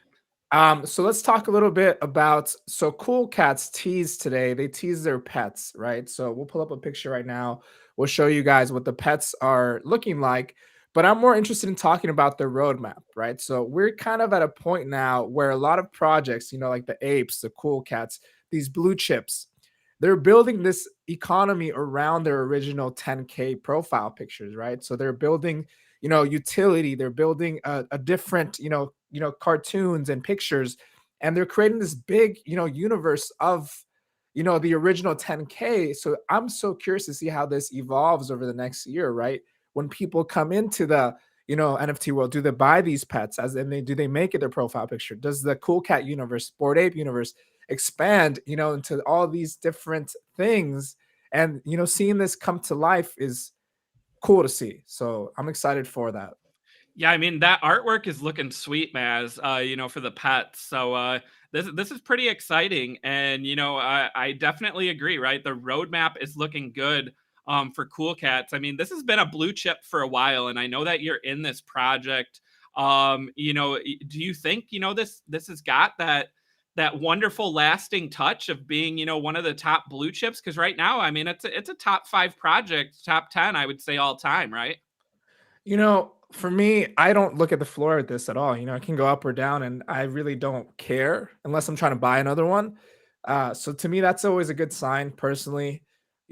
So let's talk a little bit about Cool Cats tease today. They tease their pets, right? So we'll pull up a picture right now. We'll show you guys what the pets are looking like. But I'm more interested in talking about the roadmap, right? So we're kind of at a point now where a lot of projects, you know, like the apes, the Cool Cats, these blue chips, they're building this economy around their original 10K profile pictures, right? So they're building, utility. They're building a different, cartoons and pictures, and they're creating this big, universe of, the original 10K. So I'm so curious to see how this evolves over the next year, right? When people come into the, NFT world, do they buy these pets as and do they make it their profile picture? Does the Cool Cat universe, Bored Ape universe expand, into all these different things? And, seeing this come to life is cool to see. So I'm excited for that. Yeah, I mean, that artwork is looking sweet, Maz, for the pets. So this is pretty exciting. And, I definitely agree, right? The roadmap is looking good for Cool Cats. I mean, this has been a blue chip for a while, and I know that you're in this project. Do you think, this has got that wonderful lasting touch of being, one of the top blue chips? Because right now, I mean, it's a top 5 project, top 10, I would say, all time, right? For me, I don't look at the floor at this at all. It can go up or down, and I really don't care unless I'm trying to buy another one. So to me, that's always a good sign personally.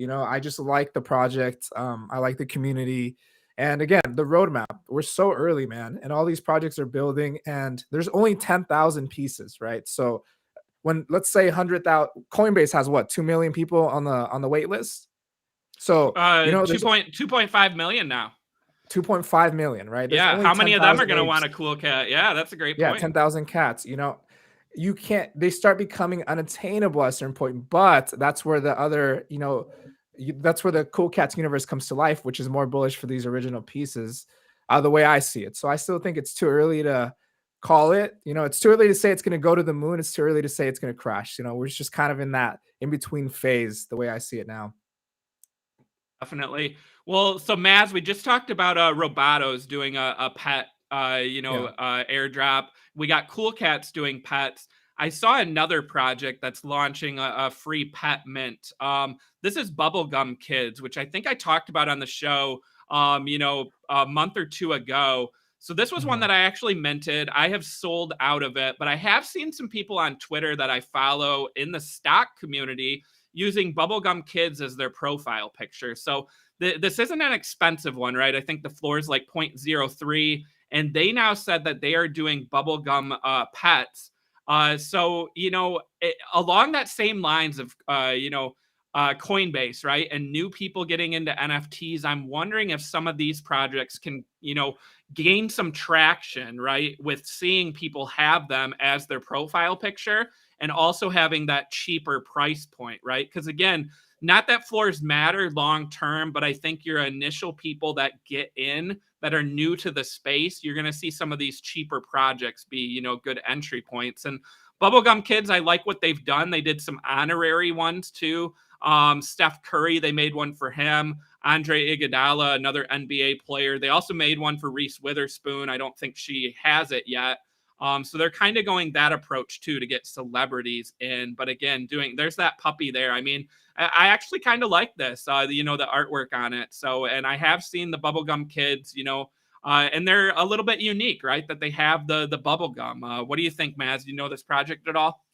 I just like the project. I like the community. And again, the roadmap. We're so early, man. And all these projects are building, and there's only 10,000 pieces, right? So when let's say 100,000, Coinbase has what, 2 million people on the wait list. So, there's 2.5 million now. 2.5 million, right? There's Yeah, only how many of them are 10,000 going to want apes. a cool cat? Yeah, that's a great Yeah, point. 10,000 cats. You can't. They start becoming unattainable at a certain point, but that's where the other, that's where the Cool Cats universe comes to life, which is more bullish for these original pieces, the way I see it. So I still think it's too early to call it. It's too early to say it's going to go to the moon. It's too early to say it's going to crash. We're just kind of in that in between phase, the way I see it now. Definitely. Well, so Maz, we just talked about Robotos doing a pet, airdrop. We got Cool Cats doing pets. I saw another project that's launching a free pet mint. This is Bubblegum Kids, which I think I talked about on the show, a month or two ago. So this was one that I actually minted. I have sold out of it, but I have seen some people on Twitter that I follow in the stock community using Bubblegum Kids as their profile picture. So this isn't an expensive one, right? I think the floor is like 0.03, and they now said that they are doing Bubblegum pets. Along that same lines of, Coinbase, right? And new people getting into NFTs, I'm wondering if some of these projects can, gain some traction, right? With seeing people have them as their profile picture and also having that cheaper price point, right? Because again, not that floors matter long term, but I think your initial people that get in that are new to the space, you're going to see some of these cheaper projects be, good entry points. And Bubblegum Kids, I like what they've done. They did some honorary ones too. Steph Curry, they made one for him. Andre Iguodala, another NBA player. They also made one for Reese Witherspoon. I don't think she has it yet. So they're kind of going that approach too to get celebrities in. But again, there's that puppy there. I mean, I actually kind of like this, the artwork on it. So, and I have seen the Bubblegum Kids, and they're a little bit unique, right? That they have the bubblegum. What do you think, Maz? Do you know this project at all?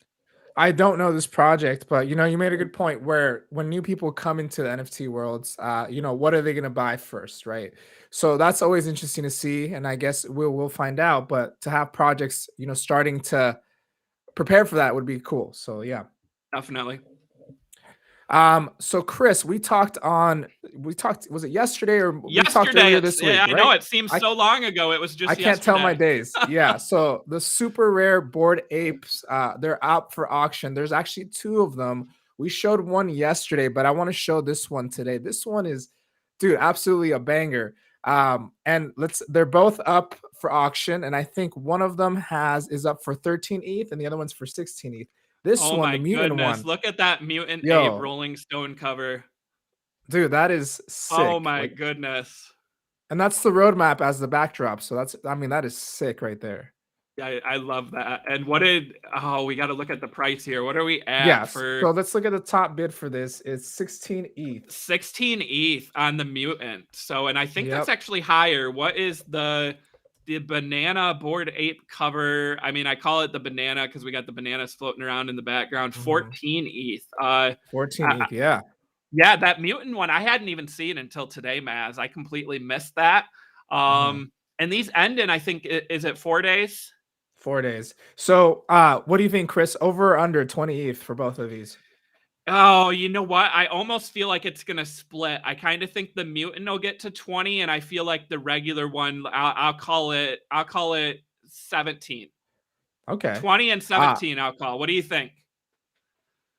I don't know this project, but you made a good point where when new people come into the NFT worlds, what are they going to buy first, right? So that's always interesting to see, and I guess we'll find out. But to have projects, starting to prepare for that would be cool. So yeah, definitely. So Chris, we talked, was it yesterday or we talked yesterday earlier this week, I right? know it seems so long ago. It was just I can't tell my days. Yeah. So the super rare Bored Apes, they're out for auction. There's actually 2 of them. We showed one yesterday, but I want to show this one today. This one is, dude, absolutely a banger. And they're both up for auction, and I think one of them is up for 13 ETH and the other one's for 16 ETH. This one, the mutant one. Look at that mutant ape Rolling Stone cover. Dude, that is sick. Oh my goodness. And that's the roadmap as the backdrop. So that is sick right there. Yeah, I love that. And we got to look at the price here. What are we at? Yes. So let's look at the top bid for this. It's 16 ETH. 16 ETH on the mutant. So, and I think that's actually higher. What is the the banana Bored Ape cover. I mean, I call it the banana because we got the bananas floating around in the background. 14 ETH. 14 ETH, yeah. Yeah, that mutant one I hadn't even seen until today, Maz. I completely missed that. And these end in, I think, is it 4 days? 4 days. So, what do you think, Chris? Over or under 20 ETH for both of these? Oh, you know what? I almost feel like it's gonna split. I kind of think the mutant will get to 20, and I feel like the regular one, I'll call it 17. Okay. 20 and 17, I'll call. What do you think?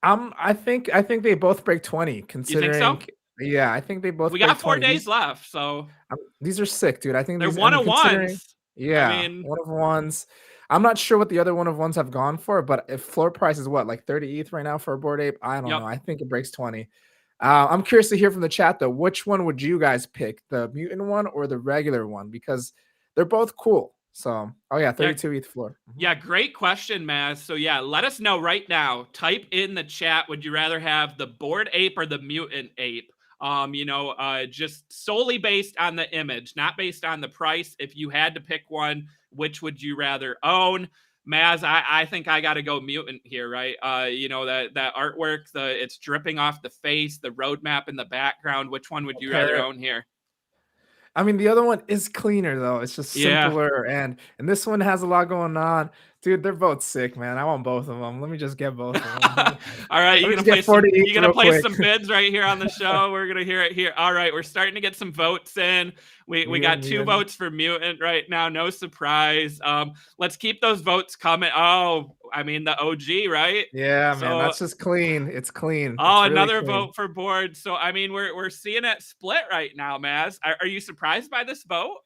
I think they both break 20, You think so? considering. Yeah, I think they both We break got 4 20. days left, so These are sick, dude. I think they're these, one of considering. ones. I Yeah, mean, one of ones. I'm not sure what the other one of ones have gone for, but if floor price is what, like 30 ETH right now for a Bored Ape, I don't yep. know. I think it breaks 20. I'm curious to hear from the chat though. Which one would you guys pick, the mutant one or the regular one? Because they're both cool. So, oh yeah, 32 ETH floor. Yeah, great question, Maz. So yeah, let us know right now. Type in the chat, would you rather have the Bored Ape or the mutant ape? Just solely based on the image, not based on the price. If you had to pick one, which would you rather own? Maz, I think I got to go mutant here, right? That artwork, it's dripping off the face, the roadmap in the background. Which one would you rather own here? I mean, the other one is cleaner though. It's just simpler, and this one has a lot going on. Dude, they're both sick, man. I want both of them. Let me just get both of them. All right, you're gonna play some bids right here on the show. We're gonna hear it here. All right, we're starting to get some votes in. We got 2 votes for mutant right now. No surprise. Let's keep those votes coming. Oh, I mean the OG, right? Yeah, man, that's just clean. It's clean. Oh, it's really another clean. vote for Bored. So I mean, we're seeing it split right now, Maz. Are you surprised by this vote?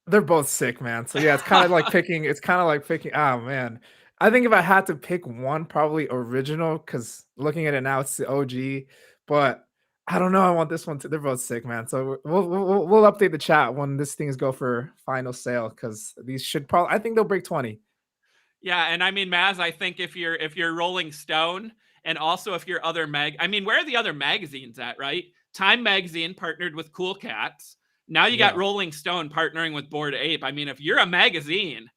They're both sick, man. So yeah, it's kind of like picking. It's kind of like picking. Oh man, I think if I had to pick one, probably original. Because looking at it now, it's the OG. But I don't know. I want this one too. They're both sick, man. So we'll update the chat when this things go for final sale. Because these should probably. I think they'll break 20. Yeah, and I mean, Maz, I think if you're Rolling Stone, and also if you're other I mean, where are the other magazines at, right? Time Magazine partnered with Cool Cats. Now you got Rolling Stone partnering with Bored Ape. I mean, if you're a magazine,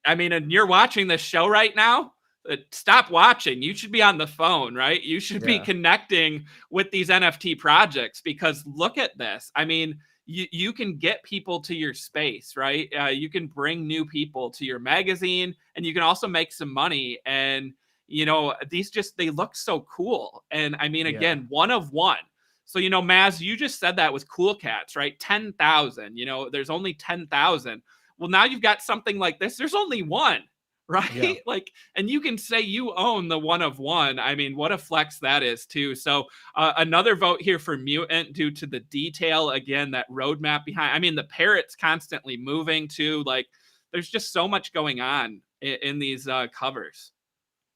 and you're watching this show right now, stop watching. You should be on the phone, right? You should be connecting with these NFT projects, because look at this. I mean, you can get people to your space, right? You can bring new people to your magazine, and you can also make some money. And, these they look so cool. And I mean, again, one of one. So, Maz, you just said that with Cool Cats, right? 10,000, there's only 10,000. Well, now you've got something like this. There's only one, right? Yeah. And you can say you own the one of one. I mean, what a flex that is too. So another vote here for mutant due to the detail. Again, that roadmap behind, I mean, the parrot's constantly moving too. There's just so much going on in these covers.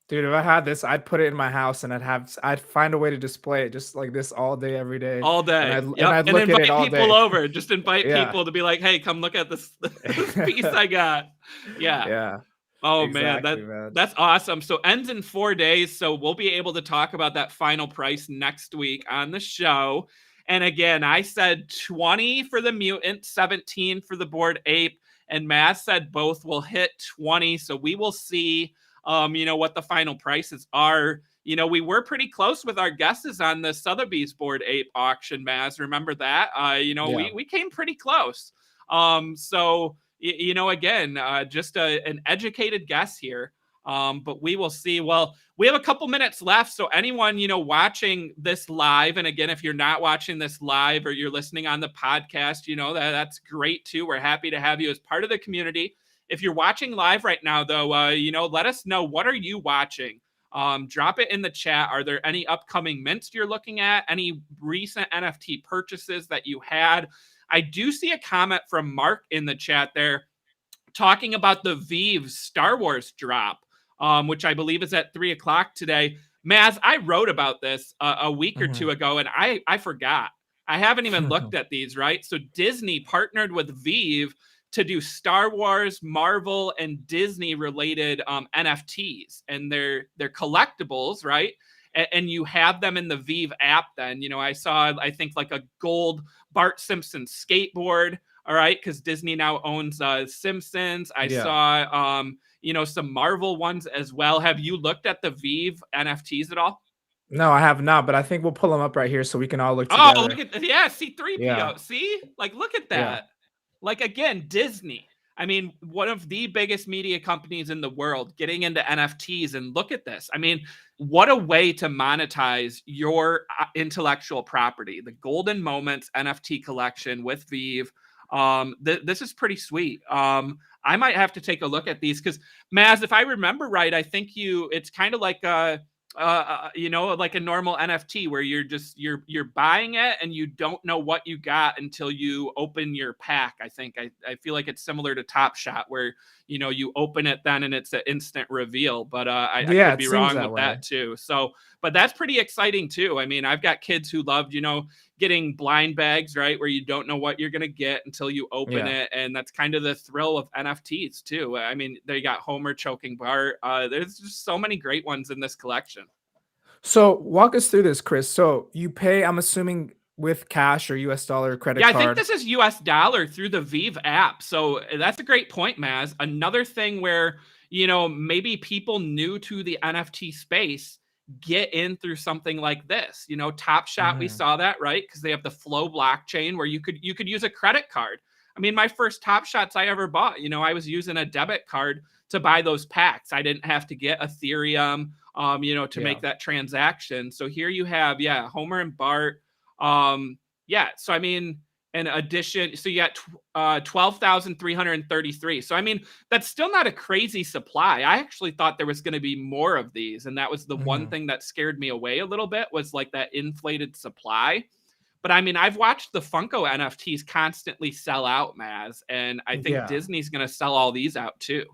Dude, if I had this, I'd put it in my house, and I'd find a way to display it just like this all day, every day. All day. And I'd look at it all day. Invite people over. Just invite people to be like, hey, come look at this piece I got. Yeah. Yeah. Oh, exactly, man. That's awesome. So ends in 4 days. So we'll be able to talk about that final price next week on the show. And again, I said 20 for the mutant, 17 for the Bored Ape, and Maz said both will hit 20. So we will see what the final prices are. We were pretty close with our guesses on the Sotheby's Bored Ape auction, Maz. Remember that? We came pretty close. Again, just an educated guess here. But we will see. Well, we have a couple minutes left. So anyone, watching this live, and again, if you're not watching this live or you're listening on the podcast, that's great too. We're happy to have you as part of the community. If you're watching live right now, though, let us know, what are you watching? Drop it in the chat. Are there any upcoming mints you're looking at? Any recent NFT purchases that you had? I do see a comment from Mark in the chat there talking about the Vive Star Wars drop, which I believe is at 3:00 today. Maz, I wrote about this a week or two ago, and I forgot. I haven't even looked at these, right? So Disney partnered with Vive to do Star Wars, Marvel, and Disney-related NFTs, and they're collectibles, right? And you have them in the Vive app then. I saw, I think, like a gold Bart Simpson skateboard. All right, because Disney now owns Simpsons. I Yeah. saw some Marvel ones as well. Have you looked at the Vive NFTs at all? No, I have not, but I think we'll pull them up right here so we can all look Oh, together. look at C3PO. Yeah. See? Like, look at Yeah. that. Like, again, Disney. I mean, one of the biggest media companies in the world getting into NFTs. And look at this. I mean, what a way to monetize your intellectual property. The Golden Moments NFT collection with Vive. This is pretty sweet. I might have to take a look at these because, Maz, if I remember right, I think it's kind of like like a normal NFT where you're buying it and you don't know what you got until you open your pack. I feel like it's similar to Top Shot where you open it then and it's an instant reveal. But I could be wrong with that too. So, but that's pretty exciting too. I mean, I've got kids who loved getting blind bags, right, where you don't know what you're gonna get until you open it, and that's kind of the thrill of NFTs too. I mean, they got Homer choking Bart. There's just so many great ones in this collection. So walk us through this, Chris. So you pay, I'm assuming, with cash or US dollar credit card. Yeah, I think this is US dollar through the Vive app. So that's a great point, Maz. Another thing where, maybe people new to the NFT space get in through something like this. Top Shot, we saw that, right? Because they have the Flow blockchain where you could use a credit card. I mean, my first Top Shots I ever bought, I was using a debit card to buy those packs. I didn't have to get Ethereum, to make that transaction. So here you have, Homer and Bart. So I mean, in addition, so you got 12,333. So I mean, that's still not a crazy supply. I actually thought there was going to be more of these, and that was the one thing that scared me away a little bit, was like that inflated supply. But I mean, I've watched the Funko NFTs constantly sell out, Maz, and I think Disney's going to sell all these out too.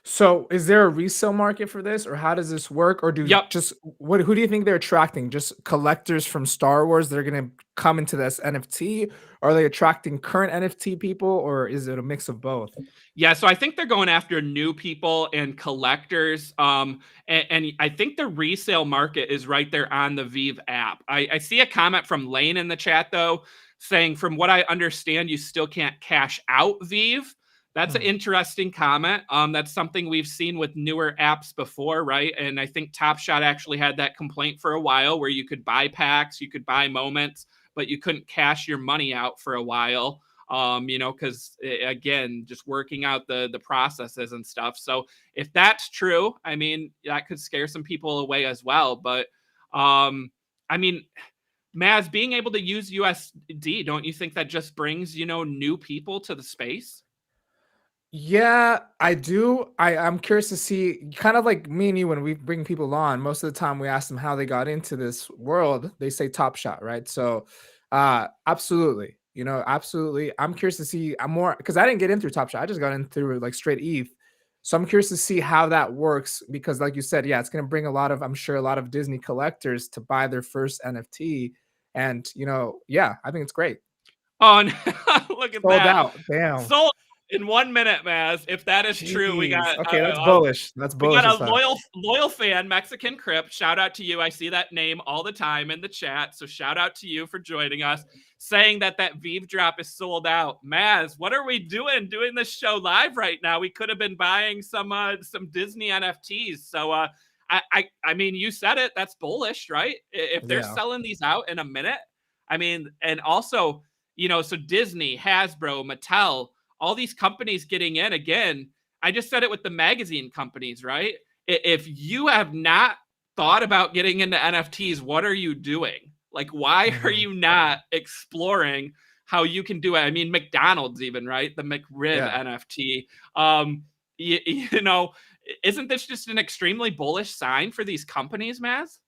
So is there a resale market for this, or how does this work? Or who do you think they're attracting? Just collectors from Star Wars that are going to come into this NFT? Are they attracting current NFT people, or is it a mix of both? Yeah, so I think they're going after new people and collectors. And I think the resale market is right there on the Vive app. I see a comment from Lane in the chat, though, saying, from what I understand, you still can't cash out Vive. That's an interesting comment. That's something we've seen with newer apps before, right? And I think Top Shot actually had that complaint for a while where you could buy packs, you could buy moments, but you couldn't cash your money out for a while, because again, just working out the processes and stuff. So if that's true, I mean, that could scare some people away as well. But I mean, Maz, being able to use USD, don't you think that just brings, new people to the space? Yeah, I do. I'm curious to see, kind of like me and you, when we bring people on, most of the time we ask them how they got into this world. They say Top Shot, right? So absolutely, absolutely. I'm curious to see. I'm more, because I didn't get in through Top Shot. I just got in through like straight ETH. So I'm curious to see how that works, because like you said, it's going to bring I'm sure a lot of Disney collectors to buy their first NFT. And I think it's great. Oh, look at Sold that. out. Damn. Sold in 1 minute, Maz. If that is true, we got okay. That's bullish. That's bullish. We got a loyal fan, Mexican Crip. Shout out to you. I see that name all the time in the chat. So shout out to you for joining us, saying that Vive drop is sold out. Maz, what are we doing this show live right now? We could have been buying some Disney NFTs. So I mean, you said it. That's bullish, right? If they're selling these out in a minute, I mean, and also, so Disney, Hasbro, Mattel, all these companies getting in again. I just said it with the magazine companies, right? If you have not thought about getting into NFTs, what are you doing? Like, why are you not exploring how you can do it? I mean, McDonald's even, right? The McRib NFT. Isn't this just an extremely bullish sign for these companies, Maz?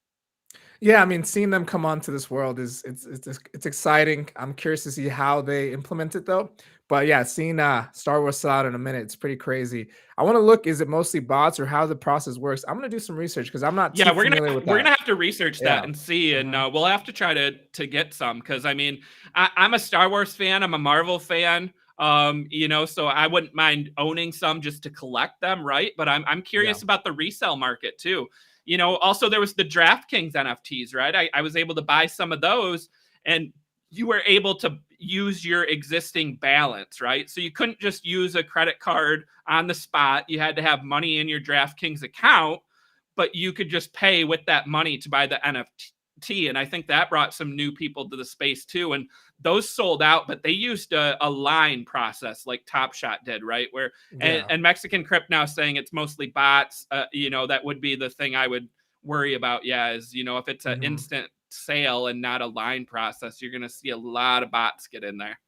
Yeah, I mean, seeing them come onto this world it's exciting. I'm curious to see how they implement it, though. But yeah, seeing Star Wars sell out in a minute, it's pretty crazy. I want to look, is it mostly bots or how the process works? I'm gonna do some research because I'm not too familiar with that. We're gonna have to research that and see, and we'll have to try to get some, because I mean, I'm a Star Wars fan, I'm a Marvel fan. So I wouldn't mind owning some just to collect them, right? But I'm curious about the resale market too. Also there was the DraftKings NFTs, right? I was able to buy some of those, and you were able to use your existing balance, right? So you couldn't just use a credit card on the spot. You had to have money in your DraftKings account, but you could just pay with that money to buy the NFT. And I think that brought some new people to the space too. And those sold out, but they used a line process like Top Shot did, right? Where and Mexican Crypt now saying it's mostly bots. That would be the thing I would worry about. Yeah, is if it's an instant sale and not a line process, you're gonna see a lot of bots get in there.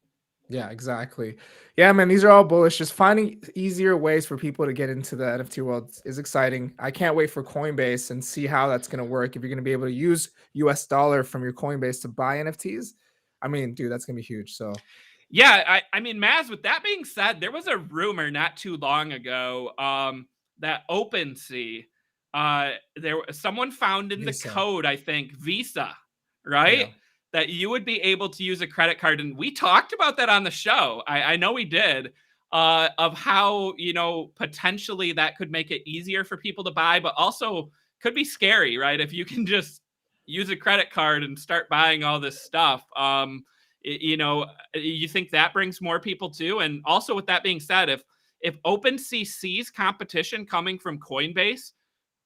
Yeah, exactly. Yeah, man, these are all bullish. Just finding easier ways for people to get into the NFT world is exciting. I can't wait for Coinbase and see how that's going to work. If you're going to be able to use US dollar from your Coinbase to buy NFTs, I mean, dude, that's going to be huge. So, yeah, I mean, Maz, with that being said, there was a rumor not too long ago that OpenSea, someone found in the code, I think, Visa, right? Yeah. That you would be able to use a credit card. And we talked about that on the show. I know we did, of how, potentially that could make it easier for people to buy, but also could be scary, right? If you can just use a credit card and start buying all this stuff. You think that brings more people too? And also, with that being said, if OpenSea sees competition coming from Coinbase,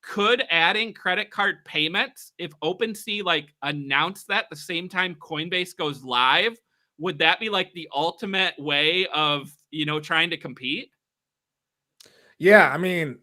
could adding credit card payments, if OpenSea announced that the same time Coinbase goes live, would that be the ultimate way of trying to compete? Yeah, I mean,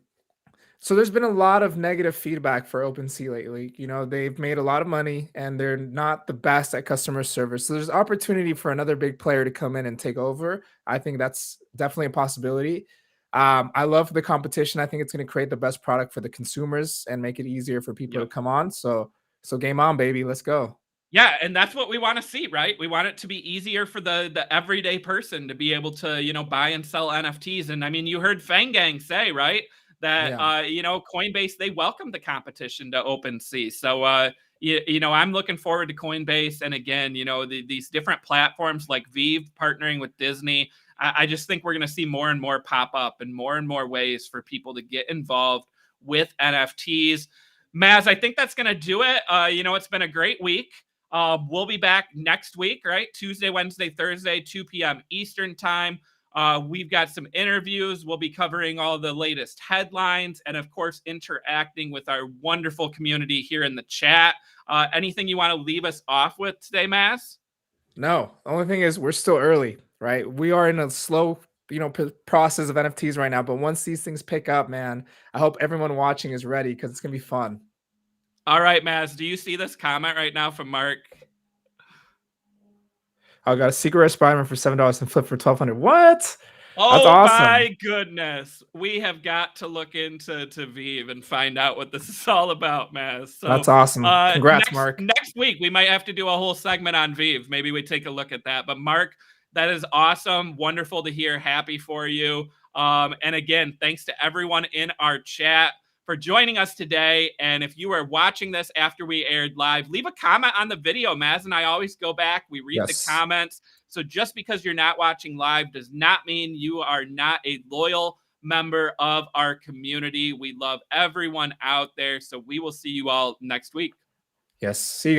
so there's been a lot of negative feedback for OpenSea lately. They've made a lot of money and they're not the best at customer service. So there's opportunity for another big player to come in and take over. I think that's definitely a possibility. I love the competition. I think it's going to create the best product for the consumers and make it easier for people to come on. So game on, baby. Let's go. Yeah, and that's what we want to see, right? We want it to be easier for the everyday person to be able to, buy and sell NFTs. And I mean, you heard Fang Gang say, right, that Coinbase, they welcome the competition to OpenSea. So I'm looking forward to Coinbase, and again, these different platforms like Vive partnering with Disney. I just think we're going to see more and more pop up and more ways for people to get involved with NFTs. Maz, I think that's going to do it. It's been a great week. We'll be back next week, right? Tuesday, Wednesday, Thursday, 2 p.m. Eastern time. We've got some interviews. We'll be covering all the latest headlines and, of course, interacting with our wonderful community here in the chat. Anything you want to leave us off with today, Maz? No. The only thing is we're still early, right? We are in a slow process of NFTs right now. But once these things pick up, man, I hope everyone watching is ready because it's going to be fun. All right, Maz, do you see this comment right now from Mark? I got a secret Spider-Man for $7 and flip for $1,200. What? Oh, that's awesome. My goodness. We have got to look into Vive and find out what this is all about, Maz. So, that's awesome. Congrats, Mark. Next week, we might have to do a whole segment on Vive. Maybe we take a look at that. But Mark, that is awesome. Wonderful to hear. Happy for you. And again, thanks to everyone in our chat for joining us today. And if you are watching this after we aired live, leave a comment on the video. Maz and I always go back. We read the comments. So just because you're not watching live does not mean you are not a loyal member of our community. We love everyone out there. So we will see you all next week. Yes. See you.